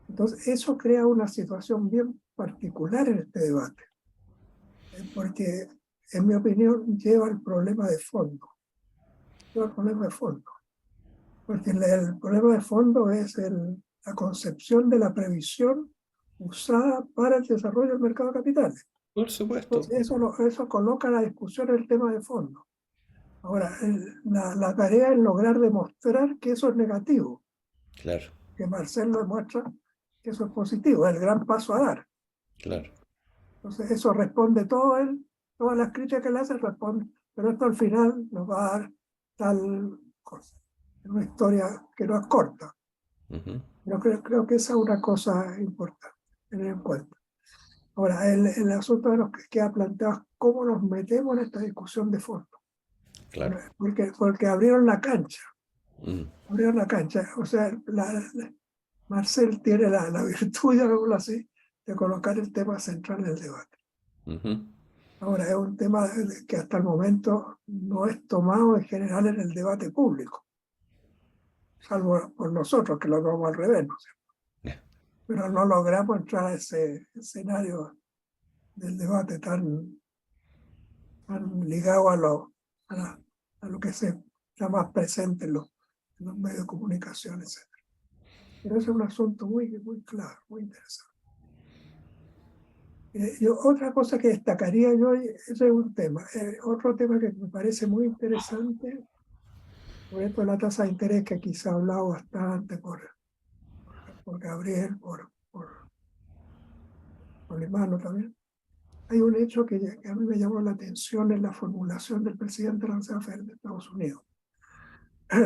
Entonces, eso crea una situación bien particular en este debate, porque, en mi opinión, lleva al problema de fondo. Lleva al problema de fondo. Porque el problema de fondo es la concepción de la previsión usada para el desarrollo del mercado de capitales. Por supuesto. Entonces, eso coloca la discusión en el tema de fondo. Ahora, la tarea es lograr demostrar que eso es negativo, Claro, que Marcel demuestra que eso es positivo, es el gran paso a dar. claro. Entonces, eso responde todo él, todas las críticas que le hacen responden, pero esto al final nos va a dar tal cosa. Es una historia que no es corta. Ujú. Yo creo que esa es una cosa importante tener en cuenta. Ahora, el asunto de los que ha planteado es cómo nos metemos en esta discusión de fondo. Claro. Porque abrieron la cancha. Mm. Abrieron la cancha. O sea, Marcel tiene la virtud, llamémoslo así, de colocar el tema central del debate. Ujú. Ahora, es un tema que hasta el momento no es tomado en general en el debate público, salvo por nosotros, que lo tomamos al revés, ¿no? Pero no logramos entrar a ese escenario del debate tan ligado a lo que está más presente en los medios de comunicación, etc. Pero ese es un asunto muy claro, muy interesante. Otra cosa que destacaría yo, ese es un tema. Otro tema que me parece muy interesante, por ejemplo, la tasa de interés, que aquí se ha hablado bastante por Gabriel, por Limano también. Hay un hecho que a mí me llamó la atención en la formulación del presidente de la Reserva Federal de Estados Unidos.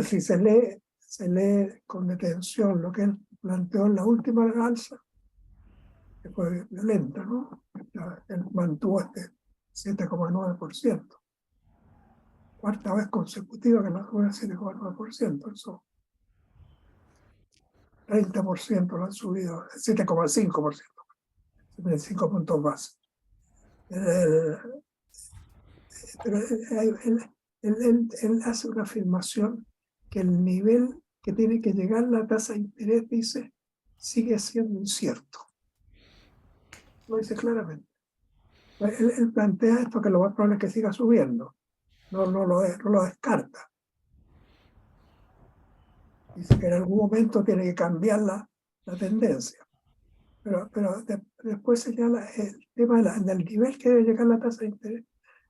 Si se lee con detención lo que él planteó en la última alza, que fue violenta, ¿no? Él mantuvo este 7,9%. Cuarta vez consecutiva que la sube al 7,9%. Eso 30% lo han subido, 7,5%, 75 puntos base. Pero él hace una afirmación que el nivel que tiene que llegar la tasa de interés, dice, sigue siendo incierto. Lo dice claramente. Él plantea esto, que lo más probable es que siga subiendo. No lo descarta. Dice que en algún momento tiene que cambiar la tendencia. Pero después señala el tema del nivel que debe llegar la tasa de interés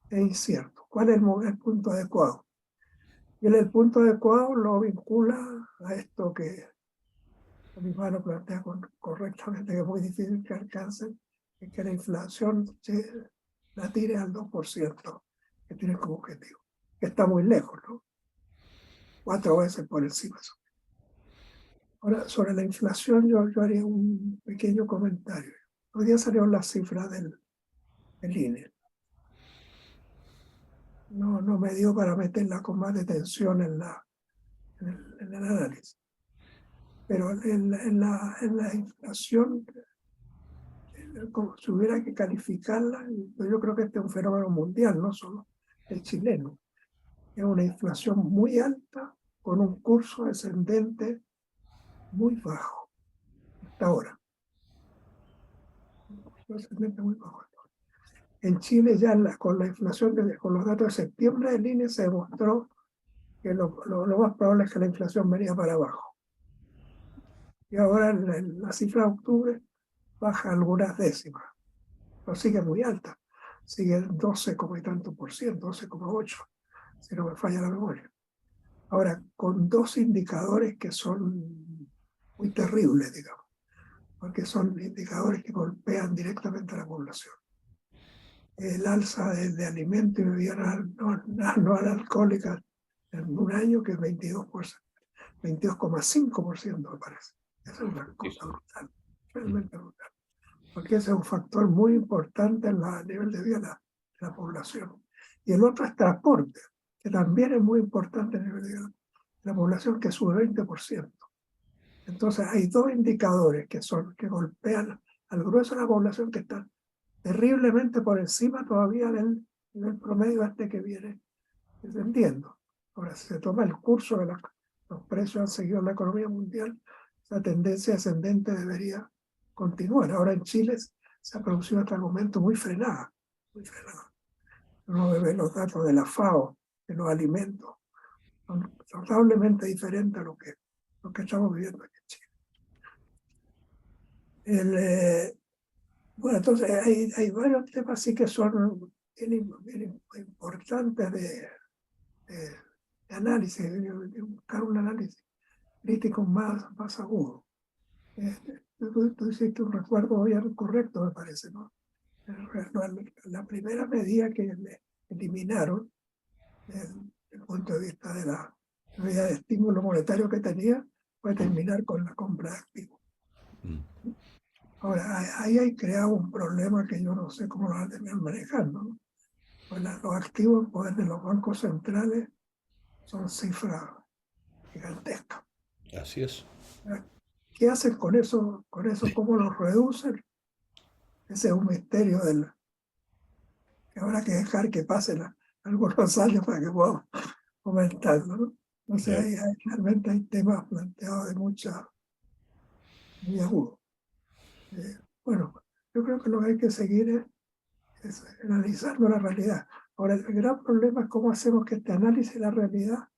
es incierto. ¿Cuál es el punto adecuado? Y el punto adecuado lo vincula a esto que mi hermano plantea correctamente, que es muy difícil que alcancen, es que la inflación la tire al 2%, que tiene como objetivo, que está muy lejos, ¿no? 4 veces por encima. Ahora, sobre la inflación, yo haría un pequeño comentario. Hoy día salieron las cifras del INE. No me dio para meterla con más detención en el análisis. Pero en la inflación, como si hubiera que calificarla, yo creo que este es un fenómeno mundial, no solo el chileno. Es una inflación muy alta con un curso descendente muy bajo hasta ahora. Un curso descendente muy bajo. En Chile ya con la inflación, con los datos de septiembre del INE se demostró que lo más probable es que la inflación venía para abajo. Y ahora la cifra de octubre baja algunas décimas, pero sigue muy alta. Sigue 12, y tanto por ciento, 12,8, si no me falla la memoria. Ahora, con dos indicadores que son muy terribles, digamos, porque son indicadores que golpean directamente a la población. El alza de alimentos y bebidas no alcohólicas en un año, que es 22,5%, me parece. Esa es una cosa brutal, realmente brutal. Porque ese es un factor muy importante en el nivel de vida de la población. Y el otro es transporte, que también es muy importante en el nivel de vida de la población, que sube 20%. Entonces hay dos indicadores que golpean al grueso de la población que está terriblemente por encima todavía del promedio este que viene descendiendo. Ahora, si se toma el curso de los precios han seguido en la economía mundial, esa tendencia ascendente debería continuar. Ahora en Chile se ha producido hasta el momento muy frenada, muy frenada. Uno ve los datos de la FAO, de los alimentos, son notablemente diferentes a lo que estamos viviendo aquí en Chile. Bueno, entonces hay varios temas sí que son bien importantes de análisis, de buscar un análisis crítico más agudo. Tú hiciste un recuerdo bien correcto, me parece, ¿no? La primera medida que eliminaron desde el punto de vista de la medida de estímulo monetario que tenía fue terminar con la compra de activos. Ahora, ahí hay creado un problema que yo no sé cómo lo van a terminar manejando, ¿no? Pues los activos en poder de los bancos centrales son cifras gigantescas. Así es. ¿Qué hacen con eso? ¿Cómo los reducen? Ese es un misterio que habrá que dejar que pasen algunos años para que podamos comentarlo, ¿no? Entonces, realmente hay temas planteados de muy agudos. Bueno, yo creo que lo que hay que seguir es analizando la realidad. Ahora, el gran problema es cómo hacemos que este análisis de la realidad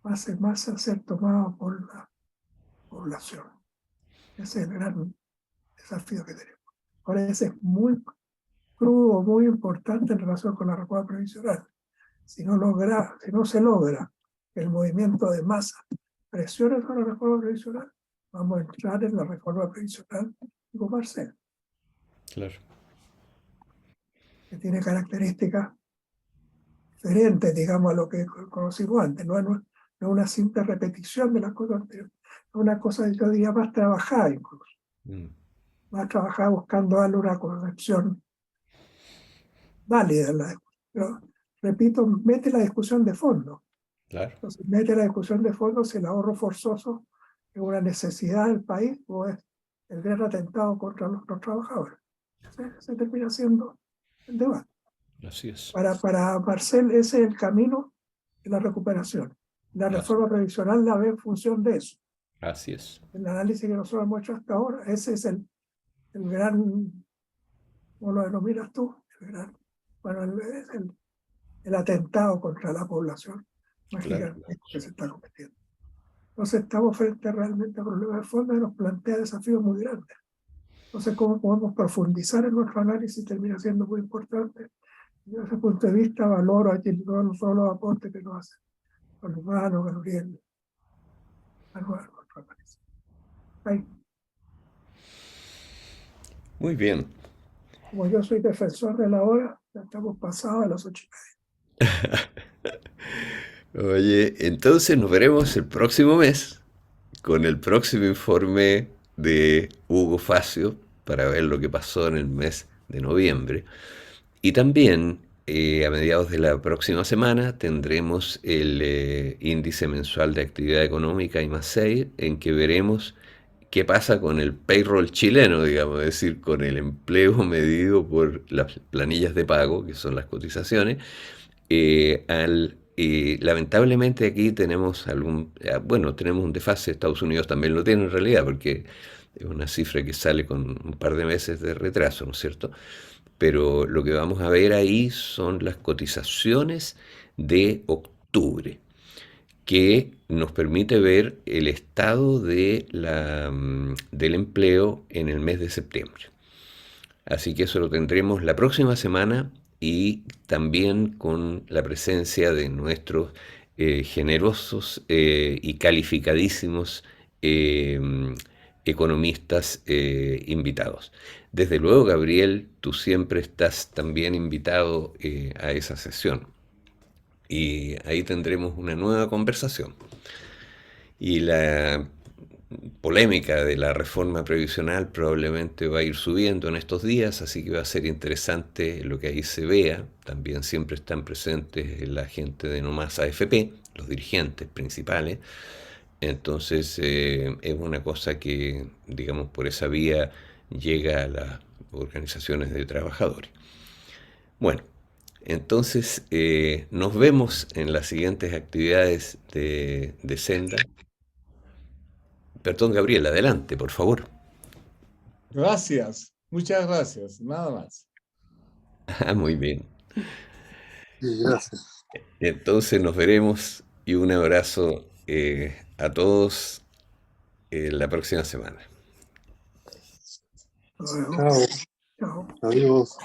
pase más a ser tomado por la población. Ese es el gran desafío que tenemos. Ahora, ese es muy crudo, muy importante en relación con la reforma previsional. Si no se logra el movimiento de masa presione sobre la reforma previsional, vamos a entrar en la reforma previsional tipo Marcel. Claro. Que tiene características diferentes, digamos, a lo que conocimos antes. No es una simple repetición de las cosas anteriores, es una cosa, yo diría, más trabajada incluso. Más trabajada buscando darle una concepción válida. Pero, repito, mete la discusión de fondo. Claro. Entonces, mete la discusión de fondo si el ahorro forzoso es una necesidad del país o es el gran atentado contra los trabajadores. Se termina siendo el debate. Así es. Para Marcel, ese es el camino de la recuperación. La reforma previsional la ve en función de eso. Así es. El análisis que nosotros hemos hecho hasta ahora, ese es el gran, ¿cómo lo denominas tú? Es el atentado contra la población más gigante que se está cometiendo. Entonces estamos frente realmente a problemas de fondo y nos plantea desafíos muy grandes. Entonces, ¿cómo podemos profundizar en nuestro análisis? Termina siendo muy importante. Desde ese punto de vista, valoro aquí no solo los aportes que nos hacen con Humano, Gabriel, a nuestro análisis. Ahí. Muy bien. Como yo soy defensor de la hora, ya estamos pasados a las 8:30. Oye, entonces nos veremos el próximo mes con el próximo informe de Hugo Facio para ver lo que pasó en el mes de noviembre. Y también a mediados de la próxima semana tendremos el índice mensual de actividad económica I+6, en que veremos qué pasa con el payroll chileno, digamos, es decir, con el empleo medido por las planillas de pago, que son las cotizaciones. Lamentablemente aquí tenemos tenemos un desfase. Estados Unidos también lo tiene en realidad, porque es una cifra que sale con un par de meses de retraso, ¿no es cierto? Pero lo que vamos a ver ahí son las cotizaciones de octubre, que nos permite ver el estado del empleo en el mes de septiembre. Así que eso lo tendremos la próxima semana y también con la presencia de nuestros generosos y calificadísimos economistas invitados. Desde luego, Gabriel, tú siempre estás también invitado a esa sesión y ahí tendremos una nueva conversación. Y la polémica de la reforma previsional probablemente va a ir subiendo en estos días, así que va a ser interesante lo que ahí se vea. También siempre están presentes la gente de No Más AFP, los dirigentes principales, Entonces es una cosa que, digamos, por esa vía llega a las organizaciones de trabajadores. Bueno, entonces nos vemos en las siguientes actividades de Senda. Perdón, Gabriel, adelante, por favor. Gracias, muchas gracias, nada más. Ah, muy bien. Sí, gracias. Entonces nos veremos y un abrazo a todos la próxima semana. Luego, Chao, chao. adiós.